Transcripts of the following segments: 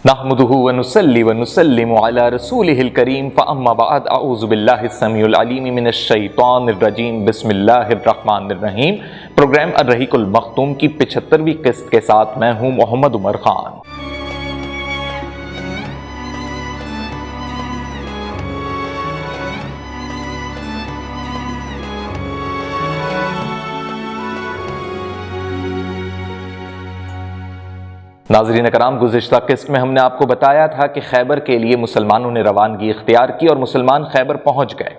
نحمده ونصلي ونسلم على رسوله الكريم فأما بعد اعوذ بالله السميع العليم من الشیطان الرجیم بسم اللہ الرحمن الرحیم۔ پروگرام الرحیق المختوم کی 75ویں قسط کے ساتھ میں ہوں محمد عمر خان۔ ناظرین کرام، گزشتہ قسط میں ہم نے آپ کو بتایا تھا کہ خیبر کے لیے مسلمانوں نے روانگی اختیار کی اور مسلمان خیبر پہنچ گئے،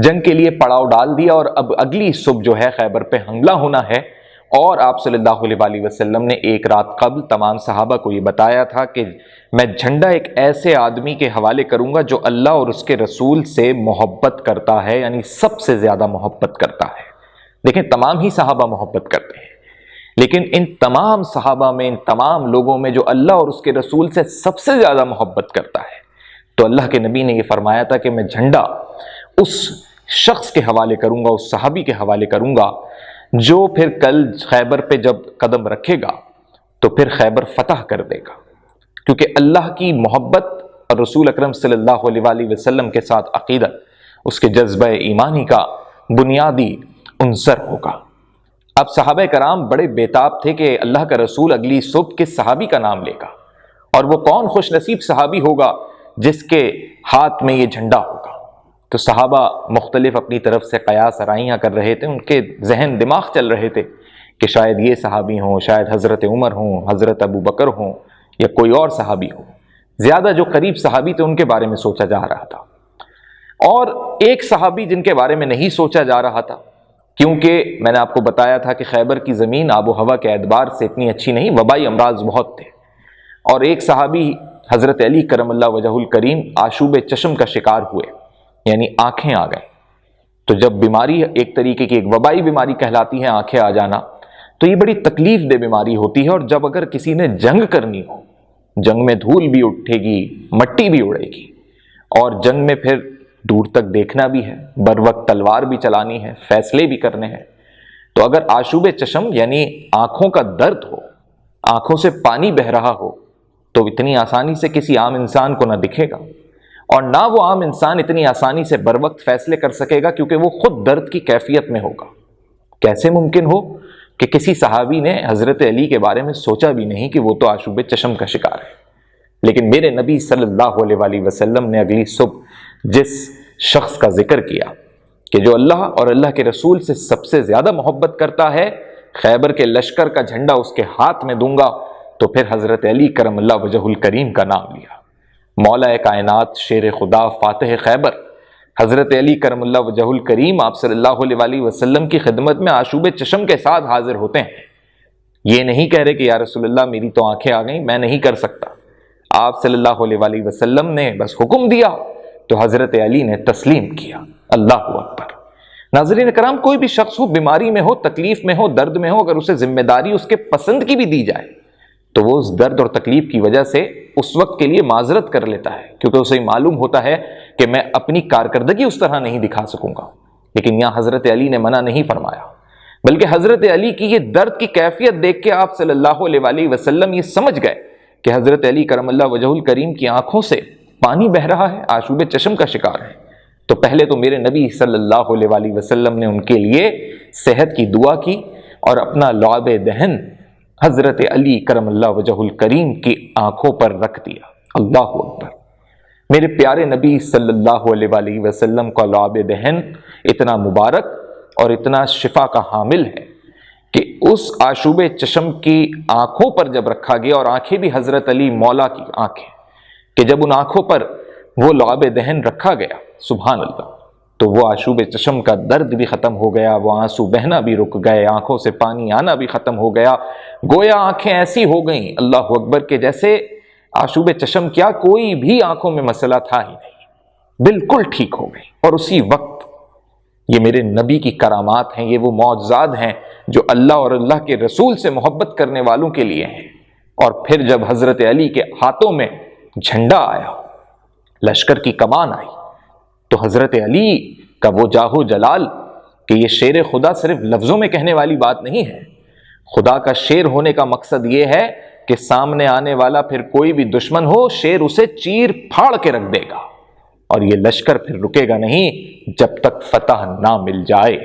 جنگ کے لیے پڑاؤ ڈال دیا اور اب اگلی صبح جو ہے خیبر پہ حملہ ہونا ہے۔ اور آپ صلی اللہ علیہ وسلم نے ایک رات قبل تمام صحابہ کو یہ بتایا تھا کہ میں جھنڈا ایک ایسے آدمی کے حوالے کروں گا جو اللہ اور اس کے رسول سے محبت کرتا ہے، یعنی سب سے زیادہ محبت کرتا ہے۔ دیکھیں، تمام ہی صحابہ محبت کرتے ہیں، لیکن ان تمام صحابہ میں، ان تمام لوگوں میں جو اللہ اور اس کے رسول سے سب سے زیادہ محبت کرتا ہے، تو اللہ کے نبی نے یہ فرمایا تھا کہ میں جھنڈا اس شخص کے حوالے کروں گا، اس صحابی کے حوالے کروں گا جو پھر کل خیبر پہ جب قدم رکھے گا تو پھر خیبر فتح کر دے گا، کیونکہ اللہ کی محبت اور رسول اکرم صلی اللہ علیہ وسلم کے ساتھ عقیدت اس کے جذبہ ایمانی کا بنیادی عنصر ہوگا۔ اب صحابہ کرام بڑے بیتاب تھے کہ اللہ کا رسول اگلی صبح کس صحابی کا نام لے گا، اور وہ کون خوش نصیب صحابی ہوگا جس کے ہاتھ میں یہ جھنڈا ہوگا۔ تو صحابہ مختلف اپنی طرف سے قیاس آرائیاں کر رہے تھے، ان کے ذہن دماغ چل رہے تھے کہ شاید یہ صحابی ہوں، شاید حضرت عمر ہوں، حضرت ابو بکر ہوں، یا کوئی اور صحابی ہو۔ زیادہ جو قریب صحابی تھے ان کے بارے میں سوچا جا رہا تھا، اور ایک صحابی جن کے بارے میں نہیں سوچا جا رہا تھا، کیونکہ میں نے آپ کو بتایا تھا کہ خیبر کی زمین آب و ہوا کے اعتبار سے اتنی اچھی نہیں، وبائی امراض بہت تھے، اور ایک صحابی حضرت علی کرم اللہ وجہ الکریم آشوب چشم کا شکار ہوئے، یعنی آنکھیں آ گئیں۔ تو جب بیماری ایک طریقے کی ایک وبائی بیماری کہلاتی ہے آنکھیں آ جانا، تو یہ بڑی تکلیف دہ بیماری ہوتی ہے، اور جب اگر کسی نے جنگ کرنی ہو، جنگ میں دھول بھی اٹھے گی، مٹی بھی اڑے گی، اور جنگ میں پھر دور تک دیکھنا بھی ہے، بر وقت تلوار بھی چلانی ہے، فیصلے بھی کرنے ہیں، تو اگر آشوب چشم یعنی آنکھوں کا درد ہو، آنکھوں سے پانی بہہ رہا ہو، تو اتنی آسانی سے کسی عام انسان کو نہ دکھے گا، اور نہ وہ عام انسان اتنی آسانی سے بر وقت فیصلے کر سکے گا، کیونکہ وہ خود درد کی کیفیت میں ہوگا۔ کیسے ممکن ہو کہ کسی صحابی نے حضرت علی کے بارے میں سوچا بھی نہیں کہ وہ تو آشوب چشم کا شکار ہے، لیکن میرے نبی صلی اللہ علیہ وسلم نے اگلی صبح جس شخص کا ذکر کیا کہ جو اللہ اور اللہ کے رسول سے سب سے زیادہ محبت کرتا ہے، خیبر کے لشکر کا جھنڈا اس کے ہاتھ میں دوں گا، تو پھر حضرت علی کرم اللہ وجہ الکریم کا نام لیا۔ مولا کائنات، شیر خدا، فاتح خیبر حضرت علی کرم اللہ وجہ الکریم آپ صلی اللہ علیہ وسلم کی خدمت میں آشوب چشم کے ساتھ حاضر ہوتے ہیں۔ یہ نہیں کہہ رہے کہ یا رسول اللہ میری تو آنکھیں آ گئیں، میں نہیں کر سکتا۔ آپ صلی اللہ علیہ وسلم نے بس حکم دیا تو حضرت علی نے تسلیم کیا۔ اللہ اکبر۔ ناظرین کرام، کوئی بھی شخص ہو، بیماری میں ہو، تکلیف میں ہو، درد میں ہو، اگر اسے ذمہ داری اس کے پسند کی بھی دی جائے تو وہ اس درد اور تکلیف کی وجہ سے اس وقت کے لیے معذرت کر لیتا ہے، کیونکہ اسے معلوم ہوتا ہے کہ میں اپنی کارکردگی اس طرح نہیں دکھا سکوں گا۔ لیکن یہاں حضرت علی نے منع نہیں فرمایا، بلکہ حضرت علی کی یہ درد کی کیفیت دیکھ کے آپ صلی اللہ علیہ وسلم یہ سمجھ گئے کہ حضرت علی کرم اللہ وجہ الکریم کی آنکھوں سے پانی بہ رہا ہے، آشوب چشم کا شکار ہے۔ تو پہلے تو میرے نبی صلی اللہ علیہ وسلم نے ان کے لیے صحت کی دعا کی، اور اپنا لعاب دہن حضرت علی کرم اللہ وجہ الکریم کی آنکھوں پر رکھ دیا۔ اللہ اکبر۔ میرے پیارے نبی صلی اللہ علیہ وسلم کا لعاب دہن اتنا مبارک اور اتنا شفا کا حامل ہے کہ اس آشوب چشم کی آنکھوں پر جب رکھا گیا، اور آنکھیں بھی حضرت علی مولا کی آنکھیں، کہ جب ان آنکھوں پر وہ لعاب دہن رکھا گیا، سبحان اللہ، تو وہ آشوب چشم کا درد بھی ختم ہو گیا، وہ آنسو بہنا بھی رک گئے، آنکھوں سے پانی آنا بھی ختم ہو گیا، گویا آنکھیں ایسی ہو گئیں، اللہ اکبر، کہ جیسے آشوب چشم کیا کوئی بھی آنکھوں میں مسئلہ تھا ہی نہیں، بالکل ٹھیک ہو گئی۔ اور اسی وقت یہ میرے نبی کی کرامات ہیں، یہ وہ معجزات ہیں جو اللہ اور اللہ کے رسول سے محبت کرنے والوں کے لیے ہیں۔ اور پھر جب حضرت علی کے ہاتھوں میں جھنڈا آیا، لشکر کی کمان آئی، تو حضرت علی کا وہ جاہ و جلال کہ یہ شیر خدا صرف لفظوں میں کہنے والی بات نہیں ہے، خدا کا شیر ہونے کا مقصد یہ ہے کہ سامنے آنے والا پھر کوئی بھی دشمن ہو شیر اسے چیر پھاڑ کے رکھ دے گا، اور یہ لشکر پھر رکے گا نہیں جب تک فتح نہ مل جائے۔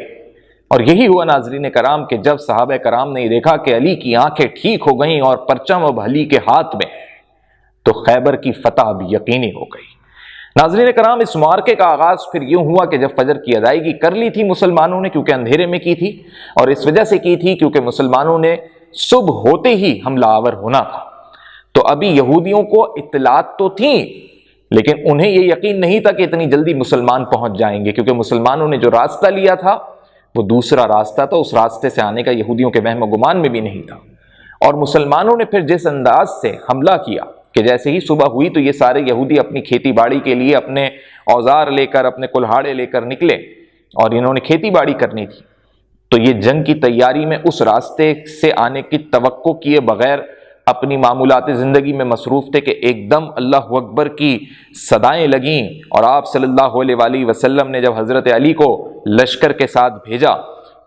اور یہی ہوا ناظرین کرام کہ جب صحابہ کرام نے دیکھا کہ علی کی آنکھیں ٹھیک ہو گئیں اور پرچم اب علی کے ہاتھ میں ہے، تو خیبر کی فتح بھی یقینی ہو گئی۔ ناظرین کرام، اس معرکے کا آغاز پھر یوں ہوا کہ جب فجر کی ادائیگی کر لی تھی مسلمانوں نے، کیونکہ اندھیرے میں کی تھی، اور اس وجہ سے کی تھی کیونکہ مسلمانوں نے صبح ہوتے ہی حملہ آور ہونا تھا، تو ابھی یہودیوں کو اطلاعات تو تھیں لیکن انہیں یہ یقین نہیں تھا کہ اتنی جلدی مسلمان پہنچ جائیں گے، کیونکہ مسلمانوں نے جو راستہ لیا تھا وہ دوسرا راستہ تھا، اس راستے سے آنے کا یہودیوں کے وہم و گمان میں بھی نہیں تھا۔ اور مسلمانوں نے پھر جس انداز سے حملہ کیا کہ جیسے ہی صبح ہوئی تو یہ سارے یہودی اپنی کھیتی باڑی کے لیے اپنے اوزار لے کر، اپنے کلہاڑے لے کر نکلے، اور انہوں نے کھیتی باڑی کرنی تھی، تو یہ جنگ کی تیاری میں اس راستے سے آنے کی توقع کیے بغیر اپنی معمولات زندگی میں مصروف تھے کہ ایک دم اللہ اکبر کی صدائیں لگیں، اور آپ صلی اللہ علیہ وآلہ وسلم نے جب حضرت علی کو لشکر کے ساتھ بھیجا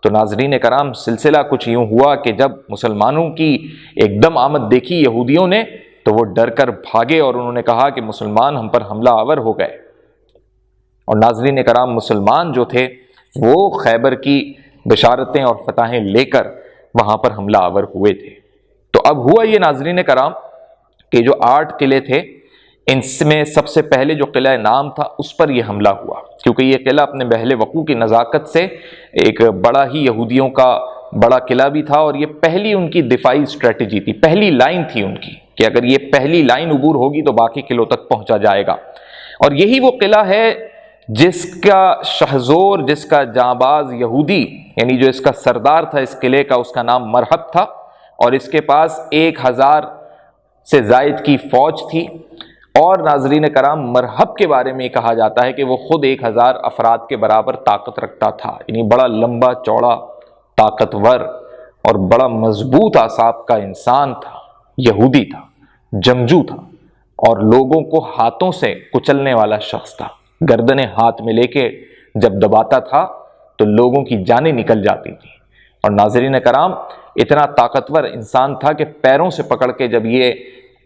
تو ناظرین کرام سلسلہ کچھ یوں ہوا کہ جب مسلمانوں کی ایک دم آمد دیکھی یہودیوں نے تو وہ ڈر کر بھاگے، اور انہوں نے کہا کہ مسلمان ہم پر حملہ آور ہو گئے۔ اور ناظرین کرام مسلمان جو تھے وہ خیبر کی بشارتیں اور فتحیں لے کر وہاں پر حملہ آور ہوئے تھے۔ تو اب ہوا یہ ناظرین کرام کہ جو 8 قلعے تھے ان میں سب سے پہلے جو قلعہ نام تھا اس پر یہ حملہ ہوا، کیونکہ یہ قلعہ اپنے بہل وقوع کی نزاکت سے ایک بڑا ہی یہودیوں کا بڑا قلعہ بھی تھا، اور یہ پہلی ان کی دفاعی اسٹریٹجی تھی، پہلی لائن تھی ان کی کہ اگر یہ پہلی لائن عبور ہوگی تو باقی قلعوں تک پہنچا جائے گا۔ اور یہی وہ قلعہ ہے جس کا شہزور، جس کا جانباز یہودی، یعنی جو اس کا سردار تھا اس قلعے کا، اس کا نام مرحب تھا، اور اس کے پاس 1000 سے زائد کی فوج تھی۔ اور ناظرین کرام مرحب کے بارے میں کہا جاتا ہے کہ وہ خود 1000 افراد کے برابر طاقت رکھتا تھا، یعنی بڑا لمبا چوڑا، طاقتور اور بڑا مضبوط اعصاب کا انسان تھا، یہودی تھا، جنگجو تھا، اور لوگوں کو ہاتھوں سے کچلنے والا شخص تھا۔ گردنیں ہاتھ میں لے کے جب دباتا تھا تو لوگوں کی جانیں نکل جاتی تھیں۔ اور ناظرین کرام اتنا طاقتور انسان تھا کہ پیروں سے پکڑ کے جب یہ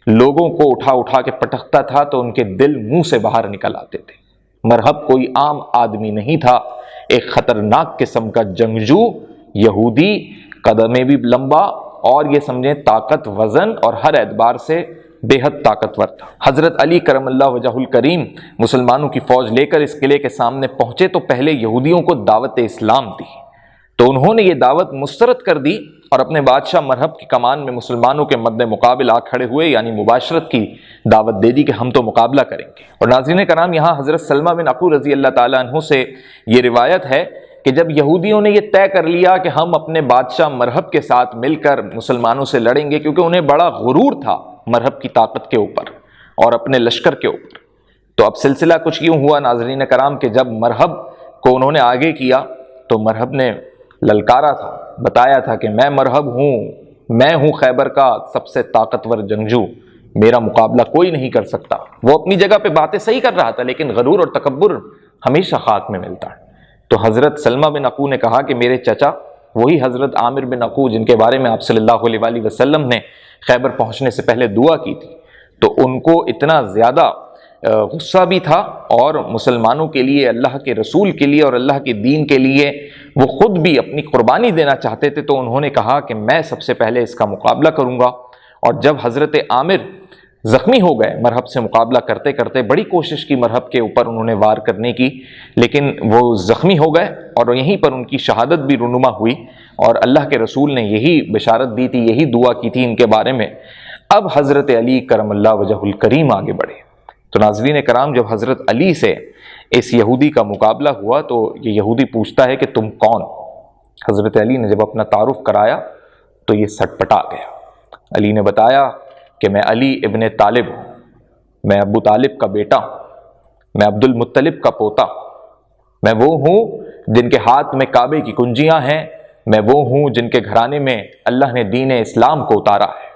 لوگوں کو اٹھا اٹھا کے پٹکتا تھا تو ان کے دل منہ سے باہر نکل آتے تھے۔ مرحب کوئی عام آدمی نہیں تھا، ایک خطرناک قسم کا جنگجو یہودی، قدمیں بھی لمبا، اور یہ سمجھیں طاقت، وزن اور ہر اعتبار سے بے حد طاقتور تھا۔ حضرت علی کرم اللہ وجہہ الکریم مسلمانوں کی فوج لے کر اس قلعے کے سامنے پہنچے تو پہلے یہودیوں کو دعوت اسلام دی، تو انہوں نے یہ دعوت مسترد کر دی اور اپنے بادشاہ مرحب کی کمان میں مسلمانوں کے مد مقابل آ کھڑے ہوئے، یعنی مباشرت کی دعوت دے دی کہ ہم تو مقابلہ کریں گے۔ اور ناظرین کرام یہاں حضرت سلمہ بن عقو رضی اللہ تعالیٰ عنہ سے یہ روایت ہے کہ جب یہودیوں نے یہ طے کر لیا کہ ہم اپنے بادشاہ مرحب کے ساتھ مل کر مسلمانوں سے لڑیں گے، کیونکہ انہیں بڑا غرور تھا مرحب کی طاقت کے اوپر اور اپنے لشکر کے اوپر، تو اب سلسلہ کچھ یوں ہوا ناظرین کرام کہ جب مرحب کو انہوں نے آگے کیا تو مرحب نے للکارا تھا، بتایا تھا کہ میں مرحب ہوں، میں ہوں خیبر کا سب سے طاقتور جنگجو، میرا مقابلہ کوئی نہیں کر سکتا۔ وہ اپنی جگہ پہ باتیں صحیح کر رہا تھا لیکن غرور اور تکبر ہمیشہ خاک میں ملتا ہے۔ تو حضرت سلمہ بن عقو نے کہا کہ میرے چچا، وہی حضرت عامر بن عقو جن کے بارے میں آپ صلی اللہ علیہ وآلہ وسلم نے خیبر پہنچنے سے پہلے دعا کی تھی، تو ان کو اتنا زیادہ غصہ بھی تھا، اور مسلمانوں کے لیے، اللہ کے رسول کے لیے اور اللہ کے دین کے لیے وہ خود بھی اپنی قربانی دینا چاہتے تھے، تو انہوں نے کہا کہ میں سب سے پہلے اس کا مقابلہ کروں گا۔ اور جب حضرت عامر زخمی ہو گئے مرحب سے مقابلہ کرتے کرتے، بڑی کوشش کی مرحب کے اوپر انہوں نے وار کرنے کی، لیکن وہ زخمی ہو گئے اور یہیں پر ان کی شہادت بھی رونما ہوئی، اور اللہ کے رسول نے یہی بشارت دی تھی، یہی دعا کی تھی ان کے بارے میں۔ اب حضرت علی کرم اللہ وجہ الکریم آگے بڑھے۔ تو ناظرین کرام جب حضرت علی سے اس یہودی کا مقابلہ ہوا تو یہ یہودی پوچھتا ہے کہ تم کون؟ حضرت علی نے جب اپنا تعارف کرایا تو یہ سٹ پٹا گیا۔ علی نے بتایا کہ میں علی ابن طالب ہوں، میں ابو طالب کا بیٹا ہوں، میں عبد المطلب کا پوتا، میں وہ ہوں جن کے ہاتھ میں کعبے کی کنجیاں ہیں، میں وہ ہوں جن کے گھرانے میں اللہ نے دین اسلام کو اتارا ہے،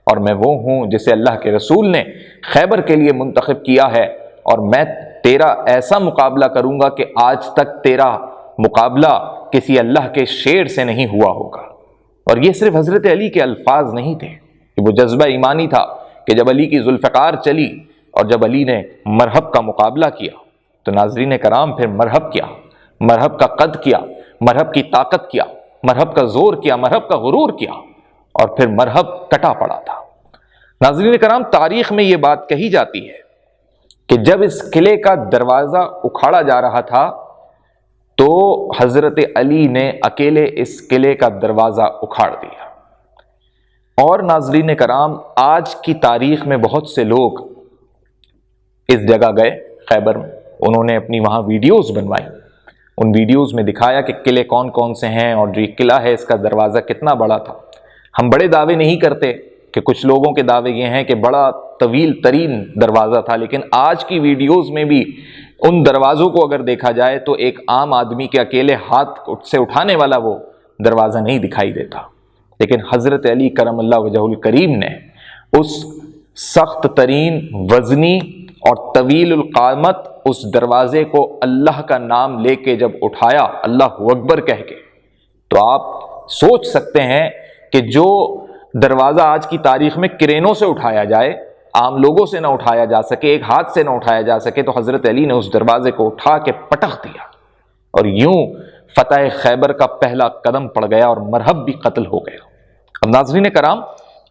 اور میں وہ ہوں جسے اللہ کے رسول نے خیبر کے لیے منتخب کیا ہے، اور میں تیرا ایسا مقابلہ کروں گا کہ آج تک تیرا مقابلہ کسی اللہ کے شیر سے نہیں ہوا ہوگا۔ اور یہ صرف حضرت علی کے الفاظ نہیں تھے، کہ وہ جذبہ ایمانی تھا کہ جب علی کی ذوالفقار چلی اور جب علی نے مرحب کا مقابلہ کیا تو ناظرین کرام پھر مرحب کیا، مرحب کا قد کیا، مرحب کی طاقت کیا، مرحب کا زور کیا، مرحب کا غرور کیا، اور پھر مرحب کٹا پڑا تھا۔ ناظرین کرام، تاریخ میں یہ بات کہی جاتی ہے کہ جب اس قلعے کا دروازہ اکھاڑا جا رہا تھا تو حضرت علی نے اکیلے اس قلعے کا دروازہ اکھاڑ دیا۔ اور ناظرین کرام، آج کی تاریخ میں بہت سے لوگ اس جگہ گئے خیبر میں، انہوں نے اپنی وہاں ویڈیوز بنوائی، ان ویڈیوز میں دکھایا کہ قلعے کون کون سے ہیں اور جو یہ قلعہ ہے اس کا دروازہ کتنا بڑا تھا۔ ہم بڑے دعوے نہیں کرتے کہ کچھ لوگوں کے دعوے یہ ہیں کہ بڑا طویل ترین دروازہ تھا، لیکن آج کی ویڈیوز میں بھی ان دروازوں کو اگر دیکھا جائے تو ایک عام آدمی کے اکیلے ہاتھ سے اٹھانے والا وہ دروازہ نہیں دکھائی دیتا، لیکن حضرت علی کرم اللہ وجہہ الکریم نے اس سخت ترین، وزنی اور طویل القامت اس دروازے کو اللہ کا نام لے کے جب اٹھایا، اللہ اکبر کہہ کے، تو آپ سوچ سکتے ہیں کہ جو دروازہ آج کی تاریخ میں کرینوں سے اٹھایا جائے، عام لوگوں سے نہ اٹھایا جا سکے، ایک ہاتھ سے نہ اٹھایا جا سکے، تو حضرت علی نے اس دروازے کو اٹھا کے پٹخ دیا، اور یوں فتح خیبر کا پہلا قدم پڑ گیا اور مرحب بھی قتل ہو گیا۔ اب ناظرین کرام،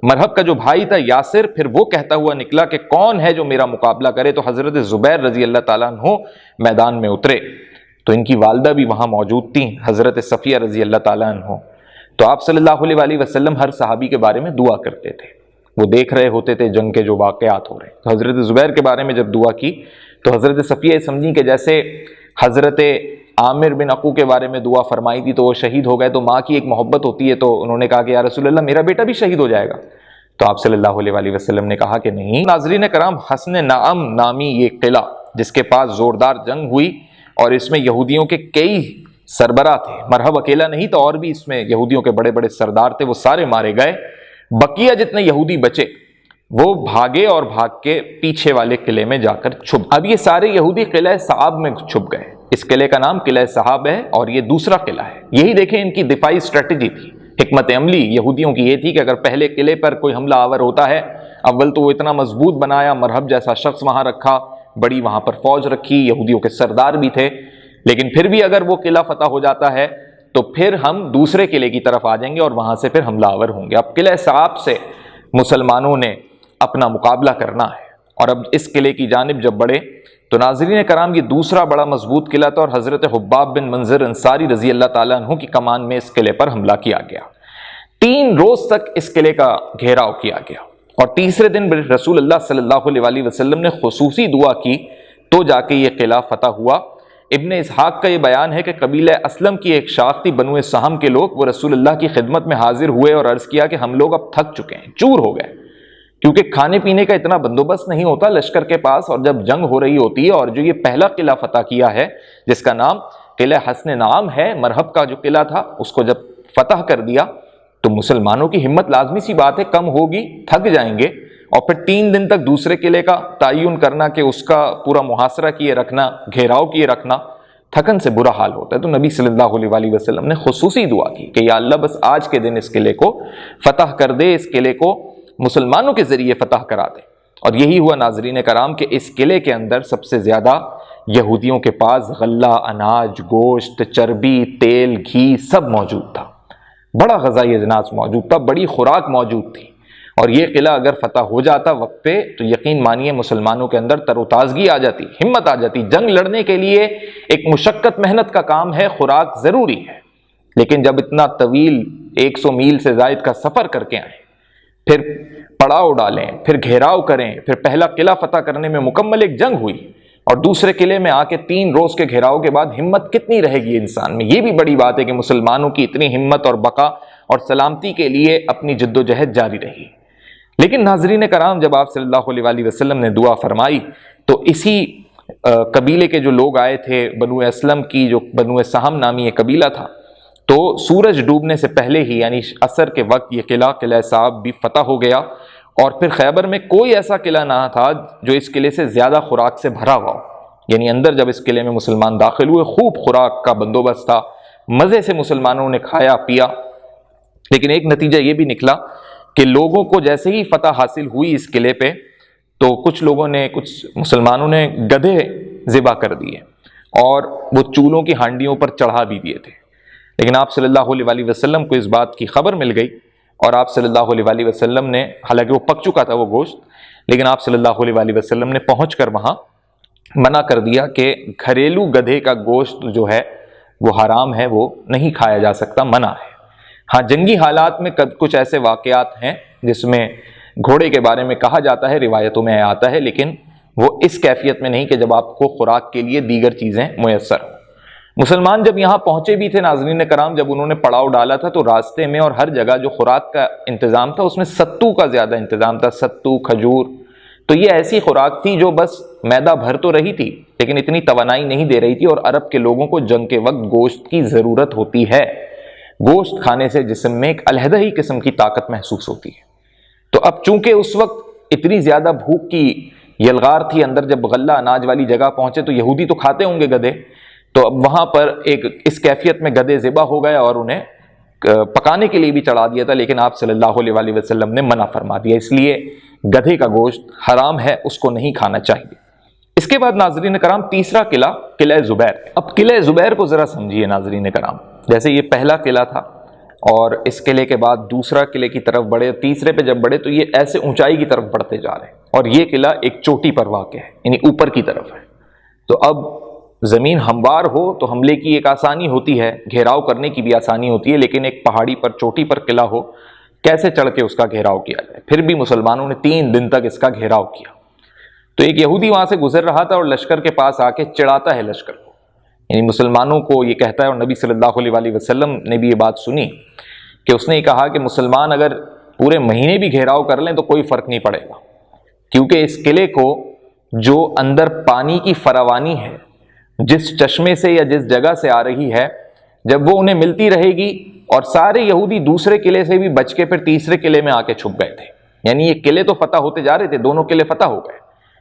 مرحب کا جو بھائی تھا یاسر، پھر وہ کہتا ہوا نکلا کہ کون ہے جو میرا مقابلہ کرے، تو حضرت زبیر رضی اللہ تعالیٰ عنہ میدان میں اترے، تو ان کی والدہ بھی وہاں موجود تھیں، حضرت صفیہ رضی اللہ تعالیٰ عنہ۔ تو آپ صلی اللہ علیہ وسلم ہر صحابی کے بارے میں دعا کرتے تھے، وہ دیکھ رہے ہوتے تھے جنگ کے جو واقعات ہو رہے، تو حضرت زبیر کے بارے میں جب دعا کی تو حضرت صفیہ سمجھی کہ جیسے حضرت عامر بن عقو کے بارے میں دعا فرمائی تھی تو وہ شہید ہو گئے، تو ماں کی ایک محبت ہوتی ہے، تو انہوں نے کہا کہ یا رسول اللہ میرا بیٹا بھی شہید ہو جائے گا، تو آپ صلی اللہ علیہ وسلم نے کہا کہ نہیں۔ ناظرین کرام، حصن نعم نامی یہ قلعہ جس کے پاس زوردار جنگ ہوئی اور اس میں یہودیوں کے کئی سربراہ تھے، مرحب اکیلا نہیں تو اور بھی اس میں یہودیوں کے بڑے بڑے سردار تھے، وہ سارے مارے گئے، بقیہ جتنے یہودی بچے وہ بھاگے اور بھاگ کے پیچھے والے قلعے میں جا کر چھپ۔ اب یہ سارے یہودی قلعہ صحاب میں چھپ گئے، اس قلعے کا نام قلعہ صحاب ہے اور یہ دوسرا قلعہ ہے۔ یہی دیکھیں ان کی دفاعی اسٹریٹجی تھی، حکمت عملی یہودیوں کی یہ تھی کہ اگر پہلے قلعے پر کوئی حملہ آور ہوتا ہے، اول تو وہ اتنا مضبوط بنایا، مرحب جیسا شخص وہاں رکھا، بڑی وہاں پر فوج رکھی، یہودیوں کے سردار بھی تھے، لیکن پھر بھی اگر وہ قلعہ فتح ہو جاتا ہے تو پھر ہم دوسرے قلعے کی طرف آ جائیں گے اور وہاں سے پھر حملہ آور ہوں گے۔ اب قلعہ صحاب سے مسلمانوں نے اپنا مقابلہ کرنا ہے، اور اب اس قلعے کی جانب جب بڑھے تو ناظرین کرام یہ دوسرا بڑا مضبوط قلعہ تھا، اور حضرت حباب بن منذر انصاری رضی اللہ تعالیٰ عنہ کی کمان میں اس قلعے پر حملہ کیا گیا۔ 3 روز تک اس قلعے کا گھیراؤ کیا گیا، اور تیسرے دن رسول اللہ صلی اللہ علیہ وسلم نے خصوصی دعا کی تو جا کے یہ قلعہ فتح ہوا۔ ابن اسحاق کا یہ بیان ہے کہ قبیلہ اسلم کی ایک شاخ تھی بنو سہم کے لوگ، وہ رسول اللہ کی خدمت میں حاضر ہوئے اور عرض کیا کہ ہم لوگ اب تھک چکے ہیں، چور ہو گئے، کیونکہ کھانے پینے کا اتنا بندوبست نہیں ہوتا لشکر کے پاس، اور جب جنگ ہو رہی ہوتی ہے اور جو یہ پہلا قلعہ فتح کیا ہے جس کا نام قلعہ حصن نعم ہے، مرحب کا جو قلعہ تھا، اس کو جب فتح کر دیا تو مسلمانوں کی ہمت لازمی سی بات ہے کم ہوگی، تھک جائیں گے، اور پھر 3 دن تک دوسرے قلعے کا تعین کرنا کہ اس کا پورا محاصرہ کیے رکھنا، گھیراؤ کیے رکھنا، تھکن سے برا حال ہوتا ہے۔ تو نبی صلی اللہ علیہ وسلم نے خصوصی دعا کی کہ یا اللہ بس آج کے دن اس قلعے کو فتح کر دے، اس قلعے کو مسلمانوں کے ذریعے فتح کرا دے۔ اور یہی ہوا ناظرین کرام کہ اس قلعے کے اندر سب سے زیادہ یہودیوں کے پاس غلہ، اناج، گوشت، چربی، تیل، گھی سب موجود تھا، بڑا غذائی اجناس موجود تھا، بڑی خوراک موجود تھی، اور یہ قلعہ اگر فتح ہو جاتا وقت پہ تو یقین مانیے مسلمانوں کے اندر تر و تازگی آ جاتی، ہمت آ جاتی۔ جنگ لڑنے کے لیے ایک مشقت محنت کا کام ہے، خوراک ضروری ہے، لیکن جب اتنا طویل 100 میل سے زائد کا سفر کر کے آئیں، پھر پڑاؤ ڈالیں، پھر گھیراؤ کریں، پھر پہلا قلعہ فتح کرنے میں مکمل ایک جنگ ہوئی، اور دوسرے قلعے میں آ کے 3 روز کے گھیراؤ کے بعد ہمت کتنی رہے گی انسان میں۔ یہ بھی بڑی بات ہے کہ مسلمانوں کی اتنی ہمت اور بقا اور سلامتی کے لیے اپنی جد و جہد جاری رہی۔ لیکن ناظرین کرام، جب آپ صلی اللہ علیہ وسلم نے دعا فرمائی تو اسی قبیلے کے جو لوگ آئے تھے، بنو اسلم کی جو بنو سہم نامی ایک قبیلہ تھا، تو سورج ڈوبنے سے پہلے ہی یعنی عصر کے وقت یہ قلعہ صاحب بھی فتح ہو گیا، اور پھر خیبر میں کوئی ایسا قلعہ نہ تھا جو اس قلعے سے زیادہ خوراک سے بھرا ہوا ہو۔ یعنی اندر جب اس قلعے میں مسلمان داخل ہوئے، خوب خوراک کا بندوبست تھا، مزے سے مسلمانوں نے کھایا پیا، لیکن ایک نتیجہ یہ بھی نکلا کہ لوگوں کو جیسے ہی فتح حاصل ہوئی اس قلعے پہ تو کچھ مسلمانوں نے گدھے ذبح کر دیے اور وہ چولہوں کی ہانڈیوں پر چڑھا بھی دیے تھے، لیکن آپ صلی اللہ علیہ وسلم کو اس بات کی خبر مل گئی اور آپ صلی اللہ علیہ وسلم نے، حالانکہ وہ پک چکا تھا وہ گوشت، لیکن آپ صلی اللہ علیہ وسلم نے پہنچ کر وہاں منع کر دیا کہ گھریلو گدھے کا گوشت جو ہے وہ حرام ہے، وہ نہیں کھایا جا سکتا، منع ہے۔ ہاں جنگی حالات میں کچھ ایسے واقعات ہیں جس میں گھوڑے کے بارے میں کہا جاتا ہے، روایتوں میں آتا ہے، لیکن وہ اس کیفیت میں نہیں کہ جب آپ کو خوراک کے لیے دیگر چیزیں میسر ہوں۔ مسلمان جب یہاں پہنچے بھی تھے ناظرین کرام، جب انہوں نے پڑاؤ ڈالا تھا تو راستے میں اور ہر جگہ جو خوراک کا انتظام تھا اس میں ستو کا زیادہ انتظام تھا، ستو، کھجور۔ تو یہ ایسی خوراک تھی جو بس معدہ بھر تو رہی تھی لیکن اتنی توانائی نہیں دے رہی تھی، اور عرب کے لوگوں کو جنگ کے وقت گوشت کی ضرورت ہوتی ہے۔ گوشت کھانے سے جسم میں ایک علیحدہ ہی قسم کی طاقت محسوس ہوتی ہے۔ تو اب چونکہ اس وقت اتنی زیادہ بھوک کی یلغار تھی اندر، جب غلہ اناج والی جگہ پہنچے تو یہودی تو کھاتے ہوں گے گدھے، تو اب وہاں پر ایک اس کیفیت میں گدھے ذبح ہو گئے اور انہیں پکانے کے لیے بھی چڑھا دیا تھا، لیکن آپ صلی اللہ علیہ وسلم نے منع فرما دیا، اس لیے گدھے کا گوشت حرام ہے، اس کو نہیں کھانا چاہیے۔ اس کے بعد ناظرین کرام تیسرا قلعہ، قلعہ زبیر۔ اب قلعہ زبیر کو ذرا سمجھیے ناظرین کرام، جیسے یہ پہلا قلعہ تھا اور اس قلعے کے بعد دوسرا قلعے کی طرف بڑھے، تیسرے پہ جب بڑھے تو یہ ایسے اونچائی کی طرف بڑھتے جا رہے ہیں، اور یہ قلعہ ایک چوٹی پر واقع ہے، یعنی اوپر کی طرف ہے۔ تو اب زمین ہموار ہو تو حملے کی ایک آسانی ہوتی ہے، گھیراؤ کرنے کی بھی آسانی ہوتی ہے، لیکن ایک پہاڑی پر چوٹی پر قلعہ ہو، کیسے چڑھ کے اس کا گھیراؤ کیا جائے؟ پھر بھی مسلمانوں نے 3 دن تک اس کا گھیراؤ کیا۔ تو ایک یہودی وہاں سے گزر رہا تھا اور لشکر کے پاس آ کے چڑھاتا ہے لشکر کو، یعنی مسلمانوں کو یہ کہتا ہے، اور نبی صلی اللہ علیہ وسلم نے بھی یہ بات سنی کہ اس نے یہ کہا کہ مسلمان اگر پورے مہینے بھی گھیراؤ کر لیں تو کوئی فرق نہیں پڑے گا، کیونکہ اس قلعے کو جو اندر پانی کی فراوانی ہے، جس چشمے سے یا جس جگہ سے آ رہی ہے، جب وہ انہیں ملتی رہے گی، اور سارے یہودی دوسرے قلعے سے بھی بچ کے پھر تیسرے قلعے میں آ کے چھپ گئے تھے، یعنی یہ قلعے تو فتح ہوتے جا رہے تھے، دونوں قلعے فتح ہو گئے،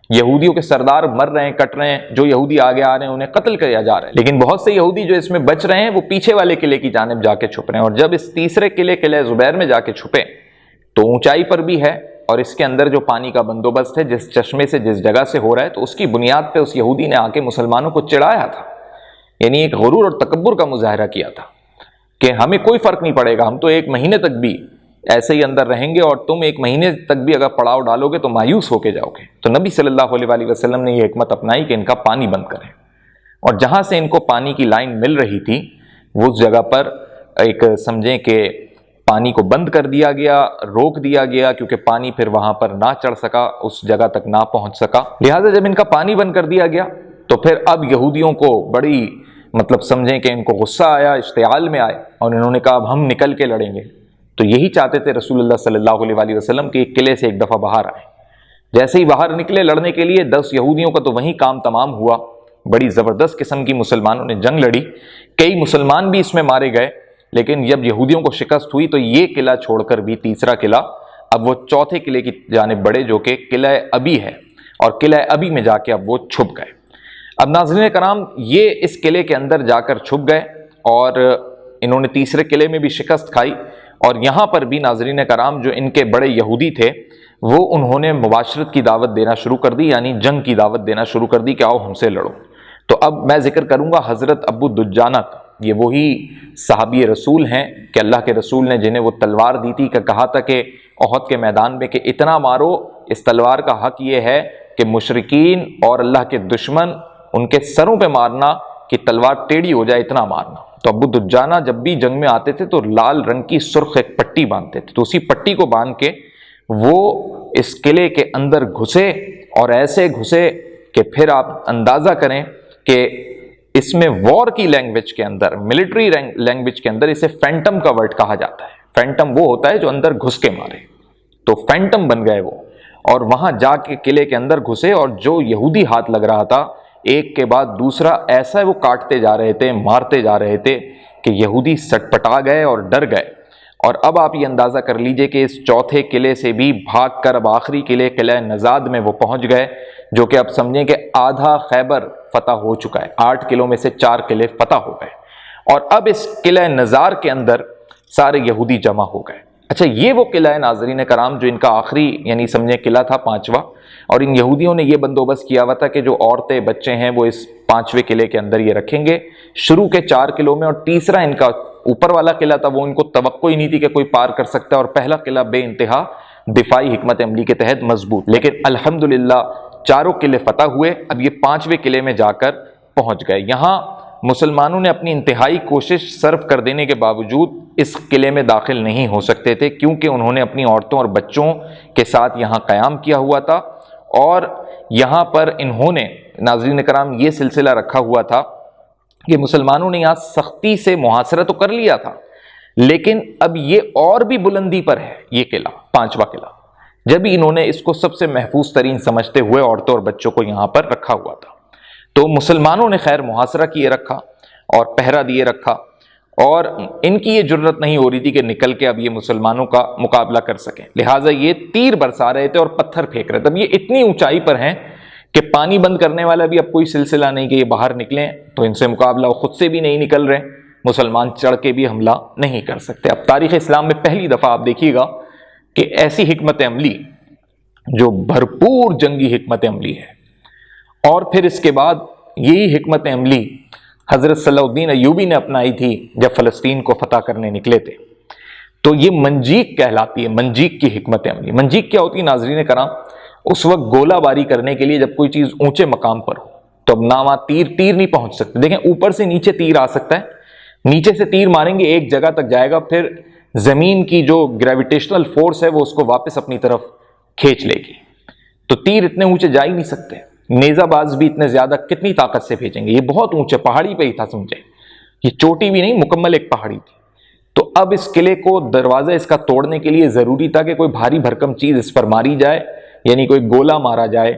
یہودیوں کے سردار مر رہے ہیں، کٹ رہے ہیں، جو یہودی آگے آ رہے ہیں انہیں قتل کیا جا رہا ہے، لیکن بہت سے یہودی جو اس میں بچ رہے ہیں وہ پیچھے والے قلعے کی جانب جا کے چھپ رہے ہیں، اور جب اس تیسرے قلعے، قلعہ زبیر میں جا کے چھپے تو اونچائی پر بھی ہے اور اس کے اندر جو پانی کا بندوبست ہے، جس چشمے سے جس جگہ سے ہو رہا ہے، تو اس کی بنیاد پہ اس یہودی نے آ کے مسلمانوں کو چڑھایا تھا، یعنی ایک غرور اور تکبر کا مظاہرہ کیا تھا کہ ہمیں کوئی فرق نہیں پڑے گا، ہم تو 1 مہینے تک بھی ایسے ہی اندر رہیں گے، اور تم 1 مہینے تک بھی اگر پڑاؤ ڈالو گے تو مایوس ہو کے جاؤ گے۔ تو نبی صلی اللہ علیہ وسلم نے یہ حکمت اپنائی کہ ان کا پانی بند کریں، اور جہاں سے ان کو پانی کی لائن مل رہی تھی وہ اس جگہ پر ایک سمجھیں کہ پانی کو بند کر دیا گیا، روک دیا گیا، کیونکہ پانی پھر وہاں پر نہ چڑھ سکا، اس جگہ تک نہ پہنچ سکا۔ لہٰذا جب ان کا پانی بند کر دیا گیا تو پھر اب یہودیوں کو بڑی سمجھیں کہ ان کو غصہ آیا، اشتعال میں آئے، اور انہوں نے کہا اب ہم نکل کے لڑیں گے۔ تو یہی چاہتے تھے رسول اللہ صلی اللہ علیہ وسلم کہ قلعے سے ایک دفعہ باہر آئے۔ جیسے ہی باہر نکلے لڑنے کے لیے، 10 یہودیوں کا تو وہیں کام تمام ہوا، بڑی زبردست قسم کی مسلمانوں نے جنگ لڑی، کئی مسلمان بھی اس میں مارے گئے، لیکن جب یہودیوں کو شکست ہوئی تو یہ قلعہ چھوڑ کر بھی تیسرا قلعہ، اب وہ چوتھے قلعے کی جانب بڑھے جو کہ قلعہ ابی ہے، اور قلعہ ابی میں جا کے اب وہ چھپ گئے۔ اب ناظرین کرام یہ اس قلعے کے اندر جا کر چھپ گئے اور انہوں نے تیسرے قلعے میں بھی شکست کھائی، اور یہاں پر بھی ناظرین کرام جو ان کے بڑے یہودی تھے وہ انہوں نے مباشرت کی دعوت دینا شروع کر دی، یعنی جنگ کی دعوت دینا شروع کر دی کہ آؤ ہم سے لڑو۔ تو اب میں ذکر کروں گا حضرت ابو دجانہ کا، یہ وہی صحابی رسول ہیں کہ اللہ کے رسول نے جنہیں وہ تلوار دی تھی کہ کہا تھا کہ احد کے میدان میں کہ اتنا مارو، اس تلوار کا حق یہ ہے کہ مشرکین اور اللہ کے دشمن ان کے سروں پہ مارنا کہ تلوار ٹیڑھی ہو جائے، اتنا مارنا۔ تو ابو دجانہ جب بھی جنگ میں آتے تھے تو لال رنگ کی سرخ ایک پٹی باندھتے تھے، تو اسی پٹی کو باندھ کے وہ اس قلعے کے اندر گھسے، اور ایسے گھسے کہ پھر آپ اندازہ کریں کہ اس میں وار کی لینگویج کے اندر، ملٹری لینگویج کے اندر اسے فینٹم کا ورڈ کہا جاتا ہے۔ فینٹم وہ ہوتا ہے جو اندر گھس کے مارے، تو فینٹم بن گئے وہ، اور وہاں جا کے قلعے کے اندر گھسے، اور جو یہودی ہاتھ لگ رہا تھا ایک کے بعد دوسرا ایسا وہ کاٹتے جا رہے تھے، مارتے جا رہے تھے کہ یہودی سٹ پٹا گئے اور ڈر گئے۔ اور اب آپ یہ اندازہ کر لیجئے کہ اس چوتھے قلعے سے بھی بھاگ کر اب آخری قلعے، قلعہ نزاد میں وہ پہنچ گئے، جو کہ اب سمجھیں کہ آدھا خیبر فتح ہو چکا ہے، 8 قلعوں میں سے 4 قلعے فتح ہو گئے، اور اب اس قلعہ نزار کے اندر سارے یہودی جمع ہو گئے۔ اچھا یہ وہ قلعہ ہے ناظرین کرام جو ان کا آخری یعنی سمجھیں قلعہ تھا پانچواں، اور ان یہودیوں نے یہ بندوبست کیا ہوا تھا کہ جو عورتیں بچے ہیں وہ اس پانچویں قلعے کے اندر یہ رکھیں گے شروع کے 4 قلعوں میں، اور تیسرا ان کا اوپر والا قلعہ تھا وہ ان کو توقع ہی نہیں تھی کہ کوئی پار کر سکتا ہے، اور پہلا قلعہ بے انتہا دفاعی حکمت عملی کے تحت مضبوط، لیکن الحمدللہ چاروں قلعے فتح ہوئے، اب یہ 5ویں قلعے میں جا کر پہنچ گئے۔ یہاں مسلمانوں نے اپنی انتہائی کوشش صرف کر دینے کے باوجود اس قلعے میں داخل نہیں ہو سکتے تھے، کیونکہ انہوں نے اپنی عورتوں اور بچوں کے ساتھ یہاں قیام کیا ہوا تھا، اور یہاں پر انہوں نے ناظرین کرام یہ سلسلہ رکھا ہوا تھا کہ مسلمانوں نے یہاں سختی سے محاصرہ تو کر لیا تھا، لیکن اب یہ اور بھی بلندی پر ہے یہ قلعہ، 5واں قلعہ، جب انہوں نے اس کو سب سے محفوظ ترین سمجھتے ہوئے عورتوں اور بچوں کو یہاں پر رکھا ہوا تھا، تو مسلمانوں نے خیر محاصرہ کیے رکھا اور پہرا دیے رکھا، اور ان کی یہ جرت نہیں ہو رہی تھی کہ نکل کے اب یہ مسلمانوں کا مقابلہ کر سکیں، لہٰذا یہ تیر برسا رہے تھے اور پتھر پھینک رہے تھے۔ اب یہ اتنی اونچائی پر ہیں کہ پانی بند کرنے والا بھی اب کوئی سلسلہ نہیں کہ یہ باہر نکلیں تو ان سے مقابلہ، خود سے بھی نہیں نکل رہے، مسلمان چڑھ کے بھی حملہ نہیں کر سکتے۔ اب تاریخ اسلام میں پہلی دفعہ آپ دیکھیے گا کہ ایسی حکمت عملی جو بھرپور جنگی حکمت عملی ہے، اور پھر اس کے بعد یہی حکمت عملی حضرت صلاح الدین ایوبی نے اپنائی تھی جب فلسطین کو فتح کرنے نکلے تھے، تو یہ منجیک کہلاتی ہے، منجیک کی حکمت عملی۔ منجیک کیا ہوتی ہے ناظرین کرام؟ اس وقت گولہ باری کرنے کے لیے جب کوئی چیز اونچے مقام پر ہو تو اب نہ وہاں تیر نہیں پہنچ سکتے، دیکھیں اوپر سے نیچے تیر آ سکتا ہے، نیچے سے تیر ماریں گے ایک جگہ تک جائے گا، پھر زمین کی جو گریویٹیشنل فورس ہے وہ اس کو واپس اپنی طرف کھینچ لے گی، تو تیر اتنے اونچے جا ہی نہیں سکتے، نیزہ باز بھی اتنے زیادہ کتنی طاقت سے بھیجیں گے، یہ بہت اونچے پہاڑی پہ ہی تھا سمجھے، یہ چوٹی بھی نہیں مکمل ایک پہاڑی تھی، تو اب اس قلعے کو دروازہ اس کا توڑنے کے لیے ضروری تھا کہ کوئی بھاری بھرکم چیز اس پر ماری جائے، یعنی کوئی گولہ مارا جائے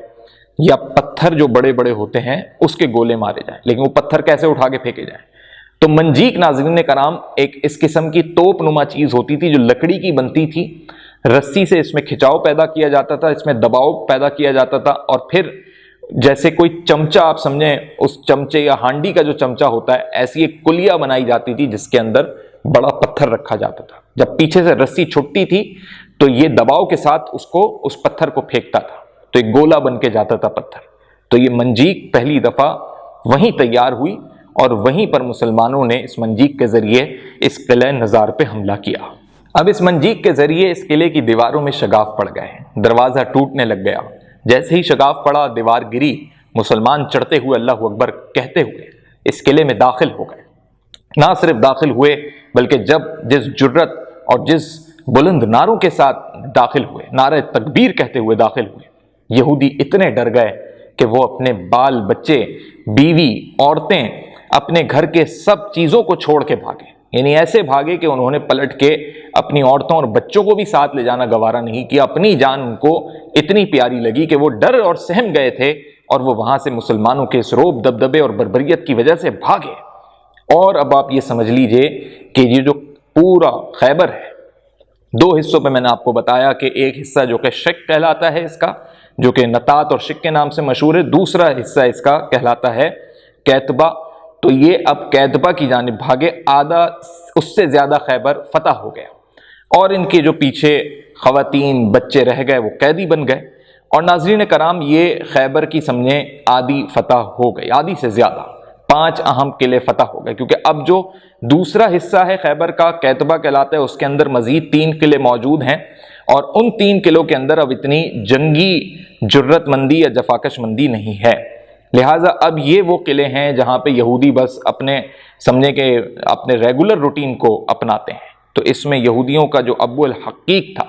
یا پتھر جو بڑے بڑے ہوتے ہیں اس کے گولے مارے جائیں، لیکن وہ پتھر کیسے اٹھا کے پھینکے جائیں؟ تو منجیک ناظرین کرام ایک اس قسم کی توپ نما چیز ہوتی تھی جو لکڑی کی بنتی تھی، رسی سے اس میں کھچاؤ پیدا کیا جاتا تھا، اس میں دباؤ پیدا کیا جاتا تھا، اور پھر جیسے کوئی چمچہ آپ سمجھیں، اس چمچے یا ہانڈی کا جو چمچہ ہوتا ہے ایسی ایک کلیا بنائی جاتی تھی جس کے اندر بڑا پتھر رکھا جاتا تھا، جب پیچھے سے رسی چھٹتی تھی تو یہ دباؤ کے ساتھ اس پتھر کو پھینکتا تھا تو ایک گولہ بن کے جاتا تھا پتھر، تو یہ منجیک پہلی دفعہ وہیں تیار ہوئی، اور وہیں پر مسلمانوں نے اس منجیک کے ذریعے اس قلعہ نزار پہ حملہ کیا۔ اب اس منجیک کے ذریعے اس قلعے کی دیواروں میں شگاف پڑ گئے، دروازہ ٹوٹنے لگ گیا، جیسے ہی شگاف پڑا دیوار گری، مسلمان چڑھتے ہوئے اللہ اکبر کہتے ہوئے اس قلعے میں داخل ہو گئے۔ نہ صرف داخل ہوئے بلکہ جس جرت اور جس بلند نعروں کے ساتھ داخل ہوئے، نعرہ تکبیر کہتے ہوئے داخل ہوئے، یہودی اتنے ڈر گئے کہ وہ اپنے بال بچے، بیوی، عورتیں، اپنے گھر کے سب چیزوں کو چھوڑ کے بھاگے، یعنی ایسے بھاگے کہ انہوں نے پلٹ کے اپنی عورتوں اور بچوں کو بھی ساتھ لے جانا گوارا نہیں کیا، اپنی جان ان کو اتنی پیاری لگی کہ وہ ڈر اور سہم گئے تھے، اور وہ وہاں سے مسلمانوں کے اس روب دبدبے اور بربریت کی وجہ سے بھاگے۔ اور اب آپ یہ سمجھ لیجئے کہ یہ جو پورا خیبر ہے 2 حصوں پہ میں نے آپ کو بتایا کہ ایک حصہ جو کہ شک کہلاتا ہے اس کا، جو کہ نطات اور شک کے نام سے مشہور ہے، دوسرا حصہ اس کا کہلاتا ہے کیتبہ، تو یہ اب کیتبہ کی جانب بھاگے، آدھا اس سے زیادہ خیبر فتح ہو گیا، اور ان کے جو پیچھے خواتین بچے رہ گئے وہ قیدی بن گئے، اور ناظرین کرام یہ خیبر کی سمجھیں آدھی فتح ہو گئی، آدھی سے زیادہ 5 اہم قلعے فتح ہو گئے، کیونکہ اب جو دوسرا حصہ ہے خیبر کا کیتبہ کہلاتا ہے، اس کے اندر مزید 3 قلعے موجود ہیں، اور ان 3 قلعوں کے اندر اب اتنی جنگی جرت مندی یا جفاکش مندی نہیں ہے، لہٰذا اب یہ وہ قلعے ہیں جہاں پہ یہودی بس اپنے سمجھیں کہ اپنے ریگولر روٹین کو اپناتے ہیں۔ تو اس میں یہودیوں کا جو ابو الحقیق تھا،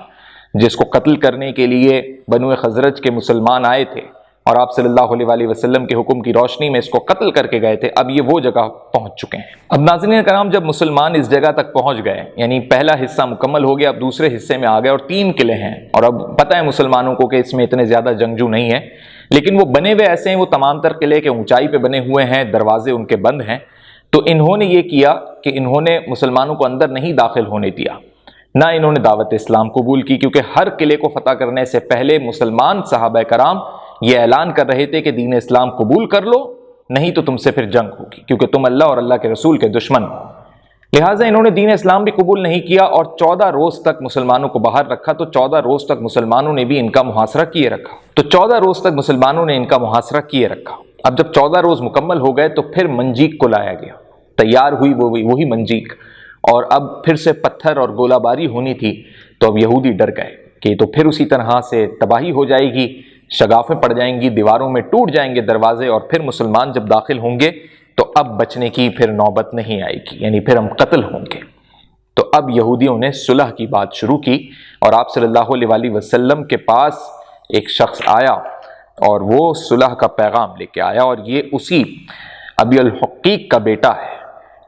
جس کو قتل کرنے کے لیے بنو خزرج کے مسلمان آئے تھے اور آپ صلی اللہ علیہ وآلہ وسلم کے حکم کی روشنی میں اس کو قتل کر کے گئے تھے، اب یہ وہ جگہ پہنچ چکے ہیں۔ اب ناظرین کرام جب مسلمان اس جگہ تک پہنچ گئے، یعنی پہلا حصہ مکمل ہو گیا، اب دوسرے حصے میں آ گئے، اور 3 قلعے ہیں، اور اب پتہ ہے مسلمانوں کو کہ اس میں اتنے زیادہ جنگجو نہیں ہیں، لیکن وہ بنے ہوئے ایسے ہیں، وہ تمام تر قلعے کے اونچائی پہ بنے ہوئے ہیں، دروازے ان کے بند ہیں، تو انہوں نے یہ کیا کہ انہوں نے مسلمانوں کو اندر نہیں داخل ہونے دیا، نہ انہوں نے دعوت اسلام قبول کی، کیونکہ ہر قلعے کو فتح کرنے سے پہلے مسلمان صحابہ کرام یہ اعلان کر رہے تھے کہ دین اسلام قبول کر لو، نہیں تو تم سے پھر جنگ ہوگی، کیونکہ تم اللہ اور اللہ کے رسول کے دشمن ہو۔ لہٰذا انہوں نے دین اسلام بھی قبول نہیں کیا اور 14 روز تک مسلمانوں کو باہر رکھا، تو 14 روز تک مسلمانوں نے بھی ان کا محاصرہ کیے رکھا، تو 14 روز تک مسلمانوں نے ان کا محاصرہ کیے رکھا۔ اب جب 14 روز مکمل ہو گئے تو پھر منجیق کو لایا گیا، تیار ہوئی وہی منجیق، اور اب پھر سے پتھر اور گولہ باری ہونی تھی، تو اب یہودی ڈر گئے کہ تو پھر اسی طرح سے تباہی ہو جائے گی، شگافیں پڑ جائیں گی، دیواروں میں ٹوٹ جائیں گے دروازے، اور پھر مسلمان جب داخل ہوں گے تو اب بچنے کی پھر نوبت نہیں آئے گی، یعنی پھر ہم قتل ہوں گے۔ تو اب یہودیوں نے صلح کی بات شروع کی، اور آپ صلی اللہ علیہ وآلہ وسلم کے پاس ایک شخص آیا اور وہ صلح کا پیغام لے کے آیا، اور یہ اسی ابی الحقیق کا بیٹا ہے۔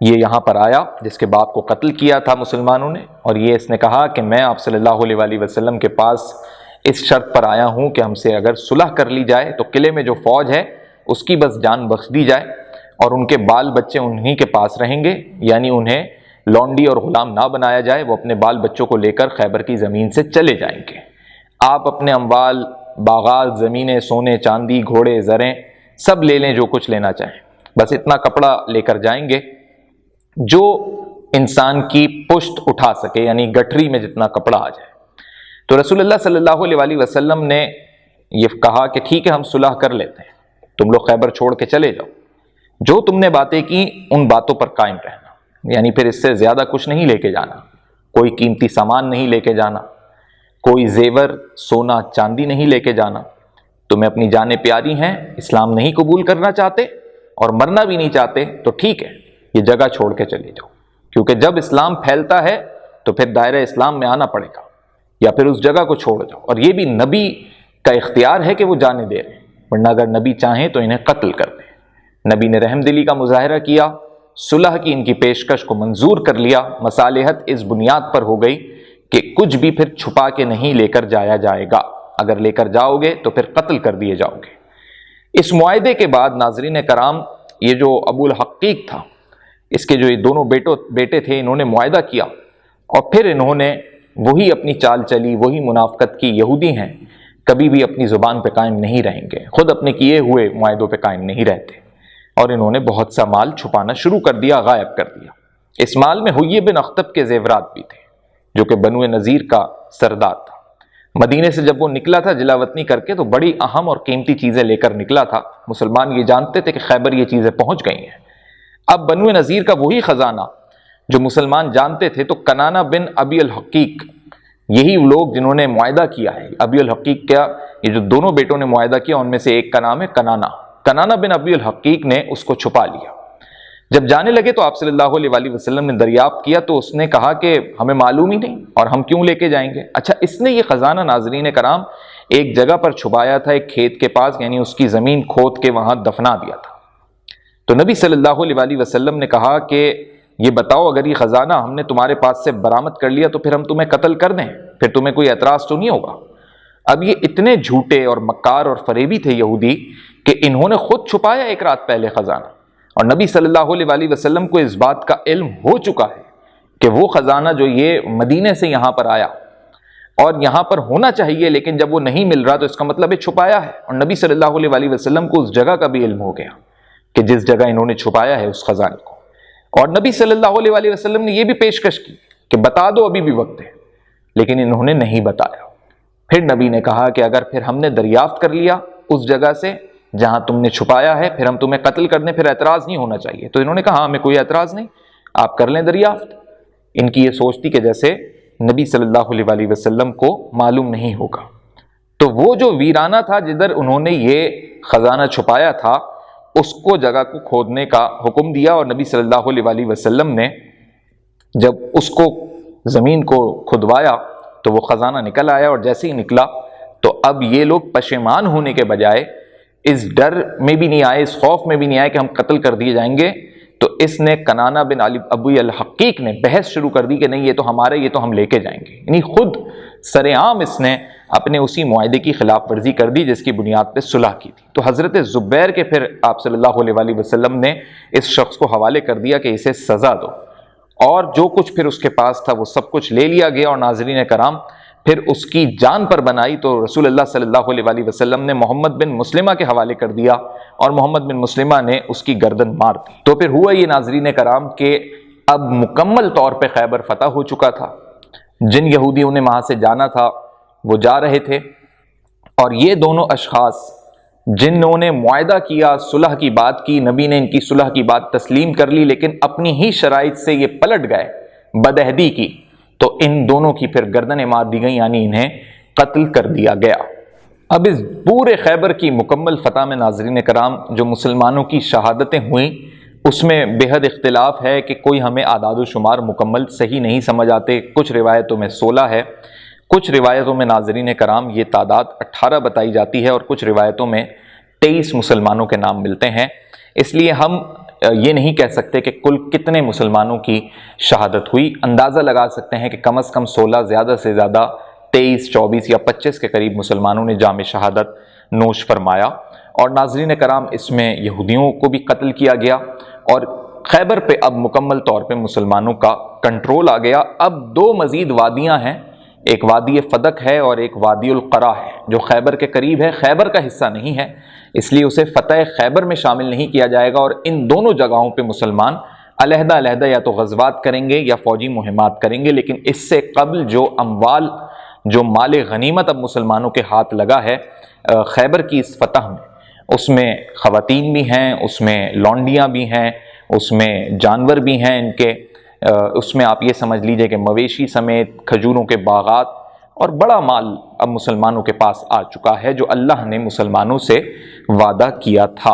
یہ یہاں پر آیا جس کے باپ کو قتل کیا تھا مسلمانوں نے، اور یہ اس نے کہا کہ میں آپ صلی اللہ علیہ وآلہ وسلم کے پاس اس شرط پر آیا ہوں کہ ہم سے اگر صلح کر لی جائے تو قلعے میں جو فوج ہے اس کی بس جان بخش دی جائے، اور ان کے بال بچے انہی کے پاس رہیں گے، یعنی انہیں لونڈی اور غلام نہ بنایا جائے، وہ اپنے بال بچوں کو لے کر خیبر کی زمین سے چلے جائیں گے۔ آپ اپنے اموال، باغات، زمینیں، سونے چاندی، گھوڑے، زریں سب لے لیں، جو کچھ لینا چاہیں، بس اتنا کپڑا لے کر جائیں گے جو انسان کی پشت اٹھا سکے، یعنی گٹھری میں جتنا کپڑا آ جائے۔ تو رسول اللہ صلی اللہ علیہ وآلہ وسلم نے یہ کہا کہ ٹھیک ہے، ہم صلح کر لیتے ہیں، تم لوگ خیبر چھوڑ کے چلے جاؤ، جو تم نے باتیں کی ان باتوں پر قائم رہنا، یعنی پھر اس سے زیادہ کچھ نہیں لے کے جانا، کوئی قیمتی سامان نہیں لے کے جانا، کوئی زیور، سونا چاندی نہیں لے کے جانا، تمہیں اپنی جانیں پیاری ہیں، اسلام نہیں قبول کرنا چاہتے اور مرنا بھی نہیں چاہتے تو ٹھیک ہے، یہ جگہ چھوڑ کے چلے جاؤ، کیونکہ جب اسلام پھیلتا ہے تو پھر دائرہ اسلام میں آنا پڑے گا، یا پھر اس جگہ کو چھوڑ جاؤ۔ اور یہ بھی نبی کا اختیار ہے کہ وہ جانے دے رہے ہیں، ورنہ اگر نبی چاہیں تو انہیں قتل کر دیں۔ نبی نے رحم دلی کا مظاہرہ کیا، صلح کی ان کی پیشکش کو منظور کر لیا، مصالحت اس بنیاد پر ہو گئی کہ کچھ بھی پھر چھپا کے نہیں لے کر جایا جائے گا، اگر لے کر جاؤ گے تو پھر قتل کر دیے جاؤ گے۔ اس معاہدے کے بعد ناظرین کرام، یہ جو ابو الحقیق تھا، اس کے جو یہ دونوں بیٹے تھے، انہوں نے معاہدہ کیا، اور پھر انہوں نے وہی اپنی چال چلی، وہی منافقت کی۔ یہودی ہیں، کبھی بھی اپنی زبان پہ قائم نہیں رہیں گے، خود اپنے کیے ہوئے معاہدوں پہ قائم نہیں رہتے، اور انہوں نے بہت سا مال چھپانا شروع کر دیا، غائب کر دیا۔ اس مال میں حیی بن اخطب کے زیورات بھی تھے، جو کہ بنو نذیر کا سردار تھا۔ مدینے سے جب وہ نکلا تھا جلا وطنی کر کے، تو بڑی اہم اور قیمتی چیزیں لے کر نکلا تھا۔ مسلمان یہ جانتے تھے کہ خیبر یہ چیزیں پہنچ گئی ہیں۔ اب بنو نذیر کا وہی خزانہ جو مسلمان جانتے تھے، تو کنانہ بن ابی الحقیق، یہی لوگ جنہوں نے معاہدہ کیا ہے، ابی الحقیق کیا، یہ جو دونوں بیٹوں نے معاہدہ کیا ان میں سے ایک کا نام ہے کنانہ بن ابی الحقیق نے اس کو چھپا لیا۔ جب جانے لگے تو آپ صلی اللہ علیہ وآلہ وسلم نے دریافت کیا، تو اس نے کہا کہ ہمیں معلوم ہی نہیں، اور ہم کیوں لے کے جائیں گے۔ اچھا، اس نے یہ خزانہ ناظرین کرام ایک جگہ پر چھپایا تھا، ایک کھیت کے پاس، یعنی اس کی زمین کھود کے وہاں دفنا دیا تھا۔ تو نبی صلی اللہ علیہ وآلہ وسلم نے کہا کہ یہ بتاؤ، اگر یہ خزانہ ہم نے تمہارے پاس سے برآمد کر لیا تو پھر ہم تمہیں قتل کر دیں، پھر تمہیں کوئی اعتراض تو نہیں ہوگا؟ اب یہ اتنے جھوٹے اور مکار اور فریبی تھے یہودی کہ انہوں نے خود چھپایا ایک رات پہلے خزانہ، اور نبی صلی اللہ علیہ وآلہ وسلم کو اس بات کا علم ہو چکا ہے کہ وہ خزانہ جو یہ مدینے سے یہاں پر آیا اور یہاں پر ہونا چاہیے، لیکن جب وہ نہیں مل رہا تو اس کا مطلب ہے چھپایا ہے۔ اور نبی صلی اللہ علیہ وآلہ وسلم کو اس جگہ کا بھی علم ہو گیا کہ جس جگہ انہوں نے چھپایا ہے اس خزانے کو، اور نبی صلی اللہ علیہ وآلہ وسلم نے یہ بھی پیشکش کی کہ بتا دو، ابھی بھی وقت ہے، لیکن انہوں نے نہیں بتایا۔ پھر نبی نے کہا کہ اگر پھر ہم نے دریافت کر لیا اس جگہ سے جہاں تم نے چھپایا ہے، پھر ہم تمہیں قتل کر دیں، پھر اعتراض نہیں ہونا چاہیے۔ تو انہوں نے کہا ہمیں کوئی اعتراض نہیں، آپ کر لیں دریافت۔ ان کی یہ سوچ تھی کہ جیسے نبی صلی اللہ علیہ وآلہ وسلم کو معلوم نہیں ہوگا۔ تو وہ جو ویرانہ تھا جدھر انہوں نے یہ خزانہ چھپایا تھا، اس کو جگہ کو کھودنے کا حکم دیا، اور نبی صلی اللہ علیہ وآلہ وسلم نے جب اس کو زمین کو کھدوایا تو وہ خزانہ نکل آیا، اور جیسے ہی نکلا تو اب یہ لوگ پشیمان ہونے کے بجائے اس ڈر میں بھی نہیں آئے، اس خوف میں بھی نہیں آئے کہ ہم قتل کر دیے جائیں گے، تو اس نے کنانہ بن ابی الحقیق نے بحث شروع کر دی کہ نہیں، یہ تو ہمارے، یہ تو ہم لے کے جائیں گے۔ یعنی خود سر عام اس نے اپنے اسی معاہدے کی خلاف ورزی کر دی جس کی بنیاد پہ صلح کی تھی۔ تو حضرت زبیر کے پھر آپ صلی اللہ علیہ وآلہ وسلم نے اس شخص کو حوالے کر دیا کہ اسے سزا دو، اور جو کچھ پھر اس کے پاس تھا وہ سب کچھ لے لیا گیا، اور ناظرین کرام پھر اس کی جان پر بنائی تو رسول اللہ صلی اللہ علیہ وآلہ وسلم نے محمد بن مسلمہ کے حوالے کر دیا، اور محمد بن مسلمہ نے اس کی گردن مار دی۔ تو پھر ہوا یہ ناظرین کرام کہ اب مکمل طور پہ خیبر فتح ہو چکا تھا، جن یہودیوں نے وہاں سے جانا تھا وہ جا رہے تھے، اور یہ دونوں اشخاص جنہوں نے معاہدہ کیا، صلح کی بات کی، نبی نے ان کی صلح کی بات تسلیم کر لی، لیکن اپنی ہی شرائط سے یہ پلٹ گئے، بدعہدی کی، تو ان دونوں کی پھر گردنیں مار دی گئیں، یعنی انہیں قتل کر دیا گیا۔ اب اس پورے خیبر کی مکمل فتح میں ناظرین کرام جو مسلمانوں کی شہادتیں ہوئیں اس میں بے حد اختلاف ہے کہ کوئی ہمیں اعداد و شمار مکمل صحیح نہیں سمجھ آتے۔ کچھ روایتوں میں 16 ہے، کچھ روایتوں میں ناظرین کرام یہ تعداد 18 بتائی جاتی ہے، اور کچھ روایتوں میں 23 مسلمانوں کے نام ملتے ہیں۔ اس لیے ہم یہ نہیں کہہ سکتے کہ کل کتنے مسلمانوں کی شہادت ہوئی، اندازہ لگا سکتے ہیں کہ کم از کم 16، زیادہ سے زیادہ 23، 24 یا 25 کے قریب مسلمانوں نے جام شہادت نوش فرمایا۔ اور ناظرین کرام اس میں یہودیوں کو بھی قتل کیا گیا، اور خیبر پہ اب مکمل طور پہ مسلمانوں کا کنٹرول آ گیا۔ اب 2 مزید وادیاں ہیں، ایک وادی فدق ہے اور ایک وادی القرا ہے، جو خیبر کے قریب ہے، خیبر کا حصہ نہیں ہے، اس لیے اسے فتح خیبر میں شامل نہیں کیا جائے گا، اور ان دونوں جگہوں پہ مسلمان علیحدہ علیحدہ یا تو غزوات کریں گے یا فوجی مہمات کریں گے، لیکن اس سے قبل جو مال غنیمت اب مسلمانوں کے ہاتھ لگا ہے خیبر کی اس فتح میں، اس میں خواتین بھی ہیں، اس میں لونڈیاں بھی ہیں، اس میں جانور بھی ہیں ان کے، اس میں آپ یہ سمجھ لیجئے کہ مویشی سمیت کھجوروں کے باغات اور بڑا مال اب مسلمانوں کے پاس آ چکا ہے، جو اللہ نے مسلمانوں سے وعدہ کیا تھا۔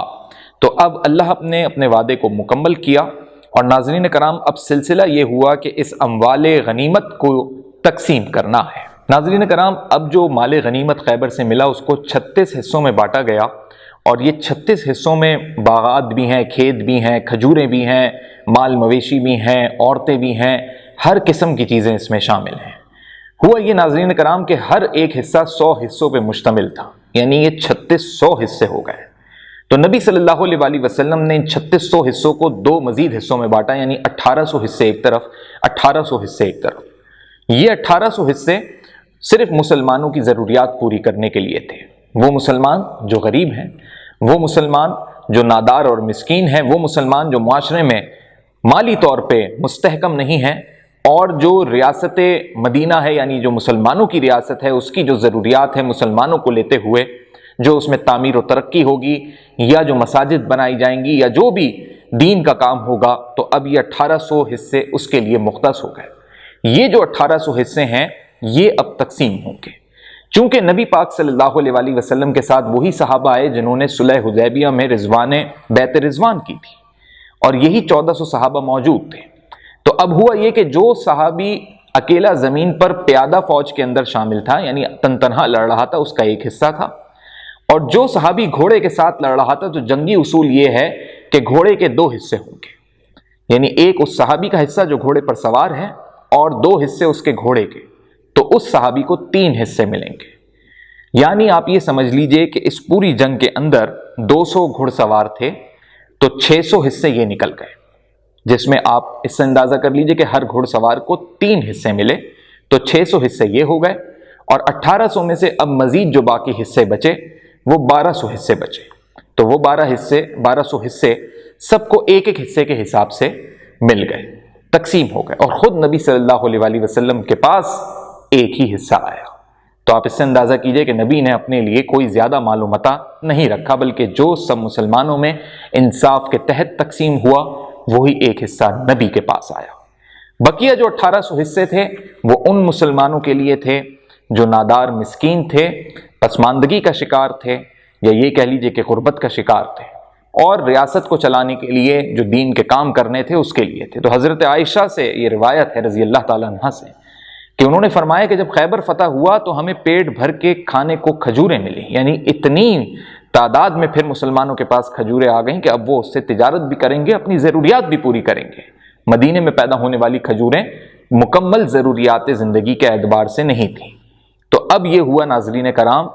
تو اب اللہ نے اپنے وعدے کو مکمل کیا، اور ناظرین کرام اب سلسلہ یہ ہوا کہ اس اموال غنیمت کو تقسیم کرنا ہے۔ ناظرین کرام اب جو مال غنیمت خیبر سے ملا اس کو 36 حصوں میں بانٹا گیا، اور یہ 36 حصوں میں باغات بھی ہیں، کھیت بھی ہیں، کھجوریں بھی ہیں، مال مویشی بھی ہیں، عورتیں بھی ہیں، ہر قسم کی چیزیں اس میں شامل ہیں۔ ہوا یہ ناظرین کرام کہ ہر ایک حصہ 100 حصوں پہ مشتمل تھا، یعنی یہ 3600 حصے ہو گئے۔ تو نبی صلی اللہ علیہ وآلہ وسلم نے ان 3600 حصوں کو 2 مزید حصوں میں بانٹا، یعنی 1800 حصے ایک طرف، 1800 حصے ایک طرف۔ یہ 1800 حصے صرف مسلمانوں کی ضروریات پوری کرنے کے لیے تھے۔ وہ مسلمان جو غریب ہیں، وہ مسلمان جو نادار اور مسکین ہیں، وہ مسلمان جو معاشرے میں مالی طور پہ مستحکم نہیں ہیں، اور جو ریاست مدینہ ہے، یعنی جو مسلمانوں کی ریاست ہے، اس کی جو ضروریات ہیں مسلمانوں کو لیتے ہوئے، جو اس میں تعمیر و ترقی ہوگی، یا جو مساجد بنائی جائیں گی، یا جو بھی دین کا کام ہوگا، تو اب یہ 1800 حصے اس کے لیے مختص ہو گئے۔ یہ جو 1800 حصے ہیں یہ اب تقسیم ہوں گے، چونکہ نبی پاک صلی اللہ علیہ وآلہ وسلم کے ساتھ وہی صحابہ آئے جنہوں نے صلح حدیبیہ میں بیعت رضوان کی تھی، اور یہی 1400 صحابہ موجود تھے۔ تو اب ہوا یہ کہ جو صحابی اکیلا زمین پر پیادہ فوج کے اندر شامل تھا، یعنی تنہا لڑ رہا تھا، اس کا ایک حصہ تھا، اور جو صحابی گھوڑے کے ساتھ لڑ رہا تھا، تو جنگی اصول یہ ہے کہ گھوڑے کے 2 حصے ہوں گے، یعنی ایک اس صحابی کا حصہ جو گھوڑے پر سوار ہے، اور 2 حصے اس کے گھوڑے کے، تو اس صحابی کو 3 حصے ملیں گے۔ یعنی آپ یہ سمجھ لیجئے کہ اس پوری جنگ کے اندر 200 گھڑ سوار تھے، تو 600 حصے یہ نکل گئے، جس میں آپ اس سے اندازہ کر لیجئے کہ ہر گھڑ سوار کو 3 حصے ملے، تو 600 حصے یہ ہو گئے، اور 1800 میں سے اب مزید جو باقی حصے بچے وہ 1200 حصے بچے، تو وہ 1200 حصے سب کو ایک ایک حصے کے حساب سے مل گئے، تقسیم ہو گئے، اور خود نبی صلی اللہ علیہ وآلہ وسلم کے پاس ایک ہی حصہ آیا۔ تو آپ اس سے اندازہ کیجئے کہ نبی نے اپنے لیے کوئی زیادہ مال و متاع نہیں رکھا، بلکہ جو سب مسلمانوں میں انصاف کے تحت تقسیم ہوا وہی ایک حصہ نبی کے پاس آیا۔ بقیہ جو 1800 حصے تھے وہ ان مسلمانوں کے لیے تھے جو نادار مسکین تھے، پسماندگی کا شکار تھے، یا یہ کہہ لیجئے کہ غربت کا شکار تھے، اور ریاست کو چلانے کے لیے جو دین کے کام کرنے تھے اس کے لیے تھے۔ تو حضرت عائشہ سے یہ روایت ہے رضی اللہ تعالیٰ عنہا سے کہ انہوں نے فرمایا کہ جب خیبر فتح ہوا تو ہمیں پیٹ بھر کے کھانے کو کھجوریں ملی، یعنی اتنی تعداد میں پھر مسلمانوں کے پاس کھجوریں آ گئیں کہ اب وہ اس سے تجارت بھی کریں گے، اپنی ضروریات بھی پوری کریں گے۔ مدینے میں پیدا ہونے والی کھجوریں مکمل ضروریات زندگی کے اعتبار سے نہیں تھیں۔ تو اب یہ ہوا ناظرین کرام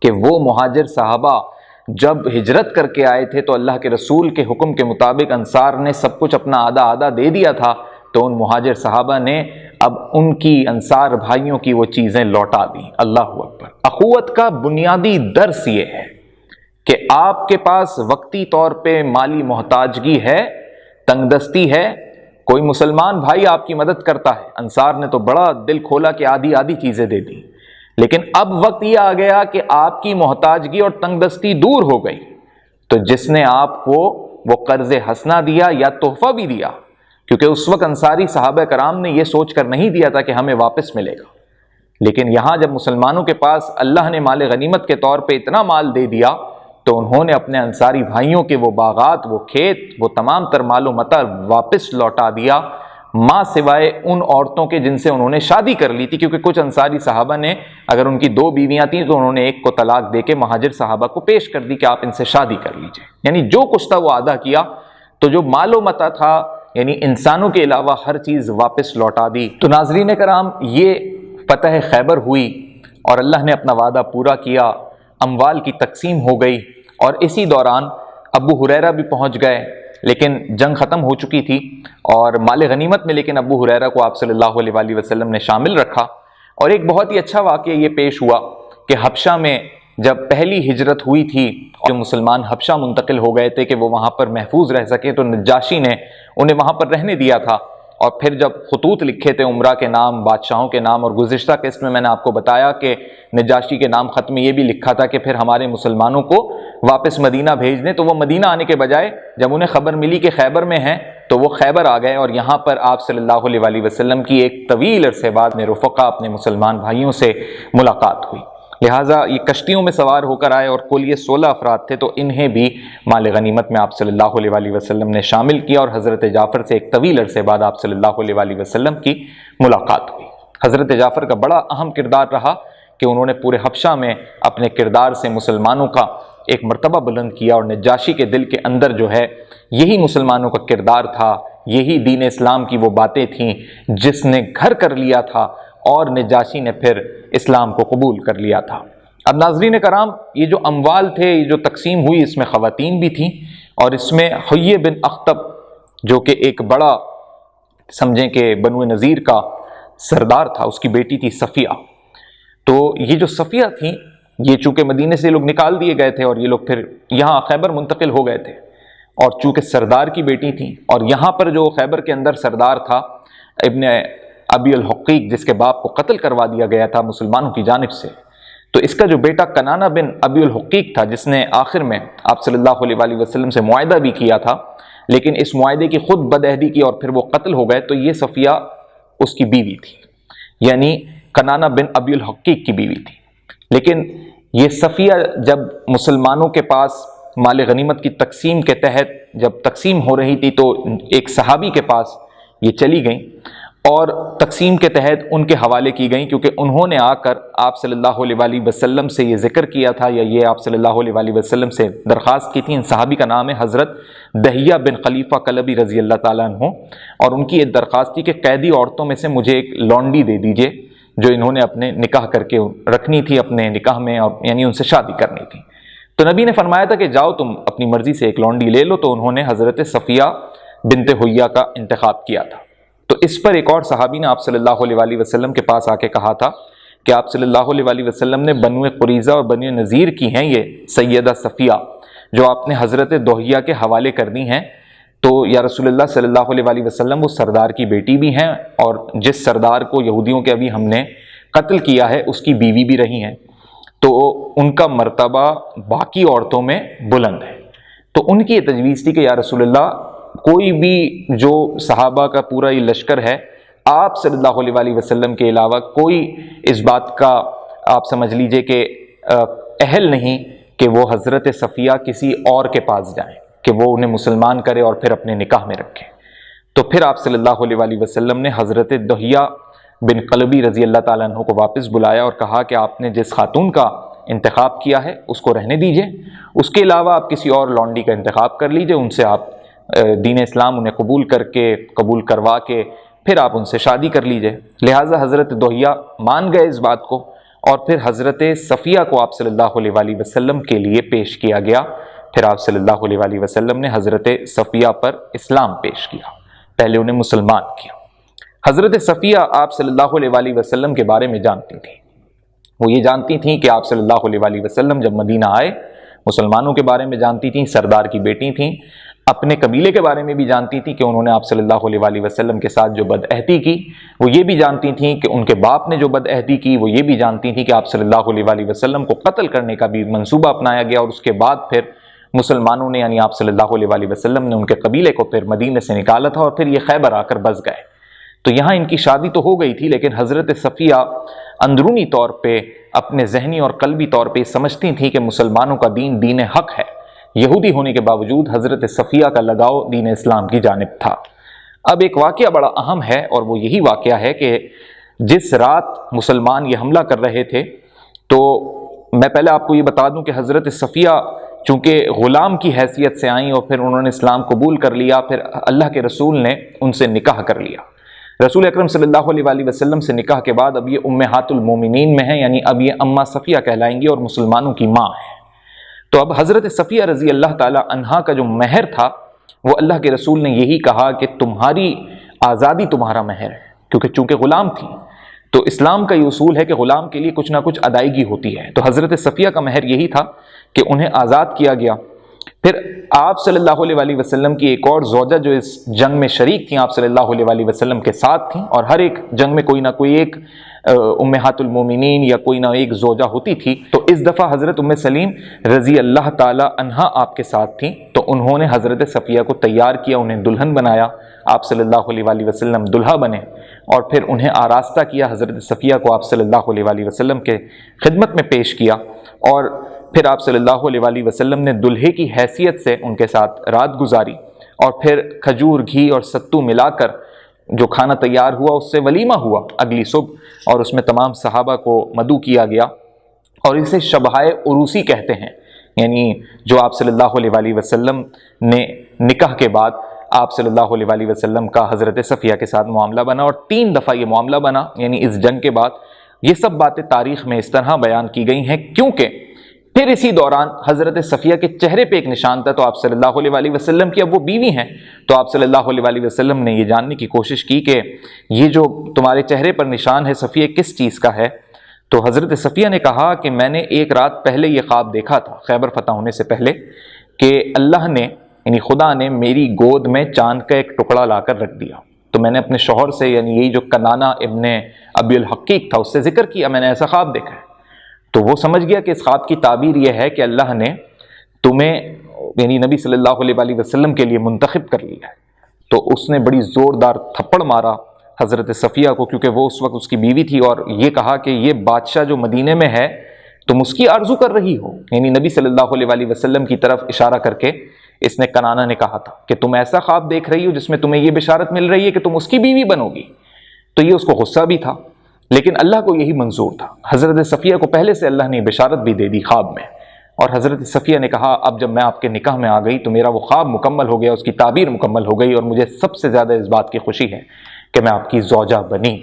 کہ وہ مہاجر صحابہ جب ہجرت کر کے آئے تھے تو اللہ کے رسول کے حکم کے مطابق انصار نے سب کچھ اپنا آدھا آدھا دے دیا تھا، تو ان مہاجر صحابہ نے اب ان کی انصار بھائیوں کی وہ چیزیں لوٹا دیں۔ اللہ اکبر۔ اخوت کا بنیادی درس یہ ہے کہ آپ کے پاس وقتی طور پہ مالی محتاجگی ہے، تنگ دستی ہے، کوئی مسلمان بھائی آپ کی مدد کرتا ہے، انصار نے تو بڑا دل کھولا کہ آدھی آدھی چیزیں دے دی، لیکن اب وقت یہ آ گیا کہ آپ کی محتاجگی اور تنگ دستی دور ہو گئی، تو جس نے آپ کو وہ قرض حسنہ دیا یا تحفہ بھی دیا، کیونکہ اس وقت انصاری صحابہ کرام نے یہ سوچ کر نہیں دیا تھا کہ ہمیں واپس ملے گا، لیکن یہاں جب مسلمانوں کے پاس اللہ نے مال غنیمت کے طور پہ اتنا مال دے دیا تو انہوں نے اپنے انصاری بھائیوں کے وہ باغات، وہ کھیت، وہ تمام تر مال و متاع واپس لوٹا دیا، ماں سوائے ان عورتوں کے جن سے انہوں نے شادی کر لی تھی، کیونکہ کچھ انصاری صحابہ نے اگر ان کی 2 بیویاں تھیں تو انہوں نے ایک کو طلاق دے کے مہاجر صحابہ کو پیش کر دی کہ آپ ان سے شادی کر لیجئے، یعنی جو کچھ تھا وہ آدھا کیا، تو جو مال و متاع تھا یعنی انسانوں کے علاوہ ہر چیز واپس لوٹا دی۔ تو ناظرین کرام، یہ فتح خیبر ہوئی اور اللہ نے اپنا وعدہ پورا کیا، اموال کی تقسیم ہو گئی، اور اسی دوران ابو ہریرہ بھی پہنچ گئے، لیکن جنگ ختم ہو چکی تھی اور مال غنیمت میں لیکن ابو ہریرہ کو آپ صلی اللہ علیہ وآلہ وسلم نے شامل رکھا۔ اور ایک بہت ہی اچھا واقعہ یہ پیش ہوا کہ حبشہ میں جب پہلی ہجرت ہوئی تھی جو مسلمان حبشہ منتقل ہو گئے تھے کہ وہ وہاں پر محفوظ رہ سکے، تو نجاشی نے انہیں وہاں پر رہنے دیا تھا، اور پھر جب خطوط لکھے تھے عمرہ کے نام، بادشاہوں کے نام، اور گزشتہ قسط میں نے آپ کو بتایا کہ نجاشی کے نام خط میں یہ بھی لکھا تھا کہ پھر ہمارے مسلمانوں کو واپس مدینہ بھیج دیں، تو وہ مدینہ آنے کے بجائے جب انہیں خبر ملی کہ خیبر میں ہیں تو وہ خیبر آ گئے، اور یہاں پر آپ صلی اللہ علیہ وآلہ وسلم کی ایک طویل عرصے بعد میں رفقا اپنے مسلمان بھائیوں سے ملاقات ہوئی، لہٰذا یہ کشتیوں میں سوار ہو کر آئے، اور کل یہ 16 افراد تھے، تو انہیں بھی مال غنیمت میں آپ صلی اللہ علیہ وآلہ وسلم نے شامل کیا، اور حضرت جعفر سے ایک طویل عرصے بعد آپ صلی اللہ علیہ وآلہ وسلم کی ملاقات ہوئی۔ حضرت جعفر کا بڑا اہم کردار رہا کہ انہوں نے پورے حبشہ میں اپنے کردار سے مسلمانوں کا ایک مرتبہ بلند کیا، اور نجاشی کے دل کے اندر جو ہے یہی مسلمانوں کا کردار تھا، یہی دین اسلام کی وہ باتیں تھیں جس نے گھر کر لیا تھا، اور نجاشی نے پھر اسلام کو قبول کر لیا تھا۔ اب ناظرین کرام، یہ جو اموال تھے، یہ جو تقسیم ہوئی، اس میں خواتین بھی تھیں، اور اس میں حیy بن اخطب جو کہ ایک بڑا سمجھیں کہ بنو نذیر کا سردار تھا، اس کی بیٹی تھی صفیہ۔ تو یہ جو صفیہ تھیں، یہ چونکہ مدینے سے لوگ نکال دیے گئے تھے اور یہ لوگ پھر یہاں خیبر منتقل ہو گئے تھے، اور چونکہ سردار کی بیٹی تھیں، اور یہاں پر جو خیبر کے اندر سردار تھا ابن ابی الحقیق، جس کے باپ کو قتل کروا دیا گیا تھا مسلمانوں کی جانب سے، تو اس کا جو بیٹا کنانہ بن ابی الحقیق تھا، جس نے آخر میں آپ صلی اللہ علیہ وآلہ وسلم سے معاہدہ بھی کیا تھا، لیکن اس معاہدے کی خود بدعہدی کی اور پھر وہ قتل ہو گئے، تو یہ صفیہ اس کی بیوی تھی، یعنی کنانہ بن ابی الحقیق کی بیوی تھی۔ لیکن یہ صفیہ جب مسلمانوں کے پاس مال غنیمت کی تقسیم کے تحت جب تقسیم ہو رہی تھی تو ایک صحابی کے پاس یہ چلی گئیں اور تقسیم کے تحت ان کے حوالے کی گئیں، کیونکہ انہوں نے آ کر آپ صلی اللہ علیہ وآلہ وسلم سے یہ ذکر کیا تھا، یا یہ آپ صلی اللہ علیہ وآلہ وسلم سے درخواست کی تھی۔ ان صحابی کا نام ہے حضرت دہیہ بن خلیفہ کلبی رضی اللہ تعالیٰ عنہ، اور ان کی ایک درخواست تھی کہ قیدی عورتوں میں سے مجھے ایک لونڈی دے دیجئے جو انہوں نے اپنے نکاح کر کے رکھنی تھی اپنے نکاح میں، اور یعنی ان سے شادی کرنی تھی۔ تو نبی نے فرمایا تھا کہ جاؤ تم اپنی مرضی سے ایک لونڈی لے لو، تو انہوں نے حضرت صفیہ بنت حیہ کا انتخاب کیا تھا۔ تو اس پر ایک اور صحابی نے آپ صلی اللہ علیہ وآلہ وسلم کے پاس آ کے کہا تھا کہ آپ صلی اللہ علیہ وآلہ وسلم نے بنو قریظہ اور بنو نذیر کی ہیں یہ سیدہ صفیہ، جو آپ نے حضرت دہیہ کے حوالے کر دی ہیں، تو یا رسول اللہ صلی اللہ علیہ وآلہ وسلم وہ سردار کی بیٹی بھی ہیں، اور جس سردار کو یہودیوں کے ابھی ہم نے قتل کیا ہے اس کی بیوی بھی رہی ہیں، تو ان کا مرتبہ باقی عورتوں میں بلند ہے۔ تو ان کی یہ تجویز تھی کہ یا رسول اللہ، کوئی بھی جو صحابہ کا پورا یہ لشکر ہے، آپ صلی اللہ علیہ وآلہ وسلم کے علاوہ کوئی اس بات کا آپ سمجھ لیجئے کہ اہل نہیں کہ وہ حضرت صفیہ کسی اور کے پاس جائیں، کہ وہ انہیں مسلمان کرے اور پھر اپنے نکاح میں رکھے۔ تو پھر آپ صلی اللہ علیہ وآلہ وسلم نے حضرت دہیہ بن قلبی رضی اللہ تعالیٰ عنہ کو واپس بلایا اور کہا کہ آپ نے جس خاتون کا انتخاب کیا ہے اس کو رہنے دیجئے، اس کے علاوہ آپ کسی اور لونڈی کا انتخاب کر لیجئے، ان سے آپ دین اسلام انہیں قبول کروا کے پھر آپ ان سے شادی کر لیجئے۔ لہٰذا حضرت دہیہ مان گئے اس بات کو، اور پھر حضرت صفیہ کو آپ صلی اللہ علیہ وآلہ وسلم کے لیے پیش کیا گیا۔ پھر آپ صلی اللہ علیہ وآلہ وسلم نے حضرت صفیہ پر اسلام پیش کیا، پہلے انہیں مسلمان کیا۔ حضرت صفیہ آپ صلی اللہ علیہ وآلہ وسلم کے بارے میں جانتی تھیں، وہ یہ جانتی تھیں کہ آپ صلی اللہ علیہ وآلہ وسلم جب مدینہ آئے مسلمانوں کے بارے میں جانتی تھیں، سردار کی بیٹی تھیں، اپنے قبیلے کے بارے میں بھی جانتی تھیں کہ انہوں نے آپ صلی اللہ علیہ وسلم کے ساتھ جو بدعہدی کی، وہ یہ بھی جانتی تھیں کہ ان کے باپ نے جو بدعہدی کی، وہ یہ بھی جانتی تھیں کہ آپ صلی اللہ علیہ وسلم کو قتل کرنے کا بھی منصوبہ اپنایا گیا، اور اس کے بعد پھر مسلمانوں نے یعنی آپ صلی اللہ علیہ وسلم نے ان کے قبیلے کو پھر مدینے سے نکالا تھا، اور پھر یہ خیبر آ کر بس گئے۔ تو یہاں ان کی شادی تو ہو گئی تھی، لیکن حضرت صفیہ اندرونی طور پہ اپنے ذہنی اور قلبی طور پہ سمجھتی تھیں کہ مسلمانوں کا دین دین حق ہے۔ یہودی ہونے کے باوجود حضرت صفیہ کا لگاؤ دین اسلام کی جانب تھا۔ اب ایک واقعہ بڑا اہم ہے، اور وہ یہی واقعہ ہے کہ جس رات مسلمان یہ حملہ کر رہے تھے، تو میں پہلے آپ کو یہ بتا دوں کہ حضرت صفیہ چونکہ غلام کی حیثیت سے آئیں اور پھر انہوں نے اسلام قبول کر لیا، پھر اللہ کے رسول نے ان سے نکاح کر لیا۔ رسول اکرم صلی اللہ علیہ وسلم سے نکاح کے بعد اب یہ امہات المومنین میں ہیں، یعنی اب یہ اماں صفیہ کہلائیں گی اور مسلمانوں کی ماں ہیں۔ تو اب حضرت صفیہ رضی اللہ تعالی عنہا کا جو مہر تھا، وہ اللہ کے رسول نے یہی کہا کہ تمہاری آزادی تمہارا مہر ہے، کیونکہ چونکہ غلام تھی، تو اسلام کا یہ اصول ہے کہ غلام کے لیے کچھ نہ کچھ ادائیگی ہوتی ہے۔ تو حضرت صفیہ کا مہر یہی تھا کہ انہیں آزاد کیا گیا۔ پھر آپ صلی اللہ علیہ وسلم کی ایک اور زوجہ جو اس جنگ میں شریک تھیں، آپ صلی اللہ علیہ وسلم کے ساتھ تھیں، اور ہر ایک جنگ میں کوئی نہ کوئی ایک امہات المومنین یا کوئی نہ ایک زوجہ ہوتی تھی۔ تو اس دفعہ حضرت ام سلیم رضی اللہ تعالی عنہا آپ کے ساتھ تھیں، تو انہوں نے حضرت صفیہ کو تیار کیا، انہیں دلہن بنایا، آپ صلی اللہ علیہ وسلم دلہا بنے، اور پھر انہیں آراستہ کیا، حضرت صفیہ کو آپ صلی اللہ علیہ وسلم کے خدمت میں پیش کیا، اور پھر آپ صلی اللہ علیہ وسلم نے دلہے کی حیثیت سے ان کے ساتھ رات گزاری، اور پھر کھجور، گھی اور ستو ملا کر جو کھانا تیار ہوا اس سے ولیمہ ہوا اگلی صبح، اور اس میں تمام صحابہ کو مدعو کیا گیا، اور اسے شبہائے عروسی کہتے ہیں، یعنی جو آپ صلی اللہ علیہ وسلم نے نکاح کے بعد آپ صلی اللہ علیہ وسلم کا حضرت صفیہ کے ساتھ معاملہ بنا، اور 3 دفعہ یہ معاملہ بنا، یعنی اس جنگ کے بعد۔ یہ سب باتیں تاریخ میں اس طرح بیان کی گئی ہیں کیونکہ پھر اسی دوران حضرت صفیہ کے چہرے پہ ایک نشان تھا، تو آپ صلی اللہ علیہ وسلم کی اب وہ بیوی ہیں، تو آپ صلی اللہ علیہ وسلم نے یہ جاننے کی کوشش کی کہ یہ جو تمہارے چہرے پر نشان ہے صفیہ کس چیز کا ہے؟ تو حضرت صفیہ نے کہا کہ میں نے ایک رات پہلے یہ خواب دیکھا تھا، خیبر فتح ہونے سے پہلے، کہ اللہ نے یعنی خدا نے میری گود میں چاند کا ایک ٹکڑا لا کر رکھ دیا، تو میں نے اپنے شوہر سے یعنی یہی جو کنانہ ابن ابی الحقیق تھا اس سے ذکر کیا، میں نے ایسا خواب دیکھا ہے۔ تو وہ سمجھ گیا کہ اس خواب کی تعبیر یہ ہے کہ اللہ نے تمہیں یعنی نبی صلی اللہ علیہ وسلم کے لیے منتخب کر لیا ہے۔ تو اس نے بڑی زوردار تھپڑ مارا حضرت صفیہ کو، کیونکہ وہ اس وقت اس کی بیوی تھی، اور یہ کہا کہ یہ بادشاہ جو مدینے میں ہے تم اس کی آرزو کر رہی ہو، یعنی نبی صلی اللہ علیہ وسلم کی طرف اشارہ کر کے اس نے کنانہ نے کہا تھا کہ تم ایسا خواب دیکھ رہی ہو جس میں تمہیں یہ بشارت مل رہی ہے کہ تم اس کی بیوی بنو گی۔ تو یہ اس کو غصہ بھی تھا، لیکن اللہ کو یہی منظور تھا۔ حضرت صفیہ کو پہلے سے اللہ نے بشارت بھی دے دی خواب میں، اور حضرت صفیہ نے کہا اب جب میں آپ کے نکاح میں آ گئی تو میرا وہ خواب مکمل ہو گیا، اس کی تعبیر مکمل ہو گئی، اور مجھے سب سے زیادہ اس بات کی خوشی ہے کہ میں آپ کی زوجہ بنی۔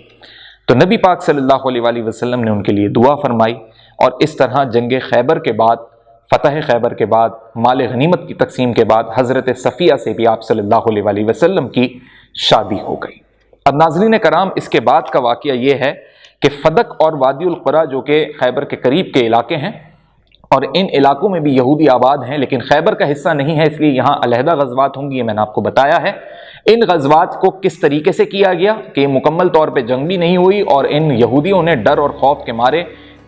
تو نبی پاک صلی اللہ علیہ وسلم نے ان کے لیے دعا فرمائی، اور اس طرح جنگ خیبر کے بعد، فتح خیبر کے بعد، مال غنیمت کی تقسیم کے بعد حضرت صفیہ سے بھی آپ صلی اللہ علیہ وسلم کی شادی ہو گئی۔ اب ناظرین کرام، اس کے بعد کا واقعہ یہ ہے کہ فدق اور وادی القریٰ جو کہ خیبر کے قریب کے علاقے ہیں، اور ان علاقوں میں بھی یہودی آباد ہیں لیکن خیبر کا حصہ نہیں ہے، اس لیے یہاں علیحدہ غزوات ہوں گی، یہ میں نے آپ کو بتایا ہے۔ ان غزوات کو کس طریقے سے کیا گیا کہ مکمل طور پہ جنگ بھی نہیں ہوئی، اور ان یہودیوں نے ڈر اور خوف کے مارے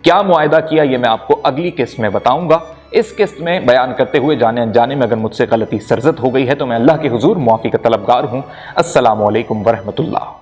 کیا معاہدہ کیا، یہ میں آپ کو اگلی قسط میں بتاؤں گا۔ اس قسط میں بیان کرتے ہوئے جانے انجانے میں اگر مجھ سے غلطی سرزد ہو گئی ہے تو میں اللہ کے حضور معافی کا طلبگار ہوں۔ السلام علیکم ورحمۃ اللہ۔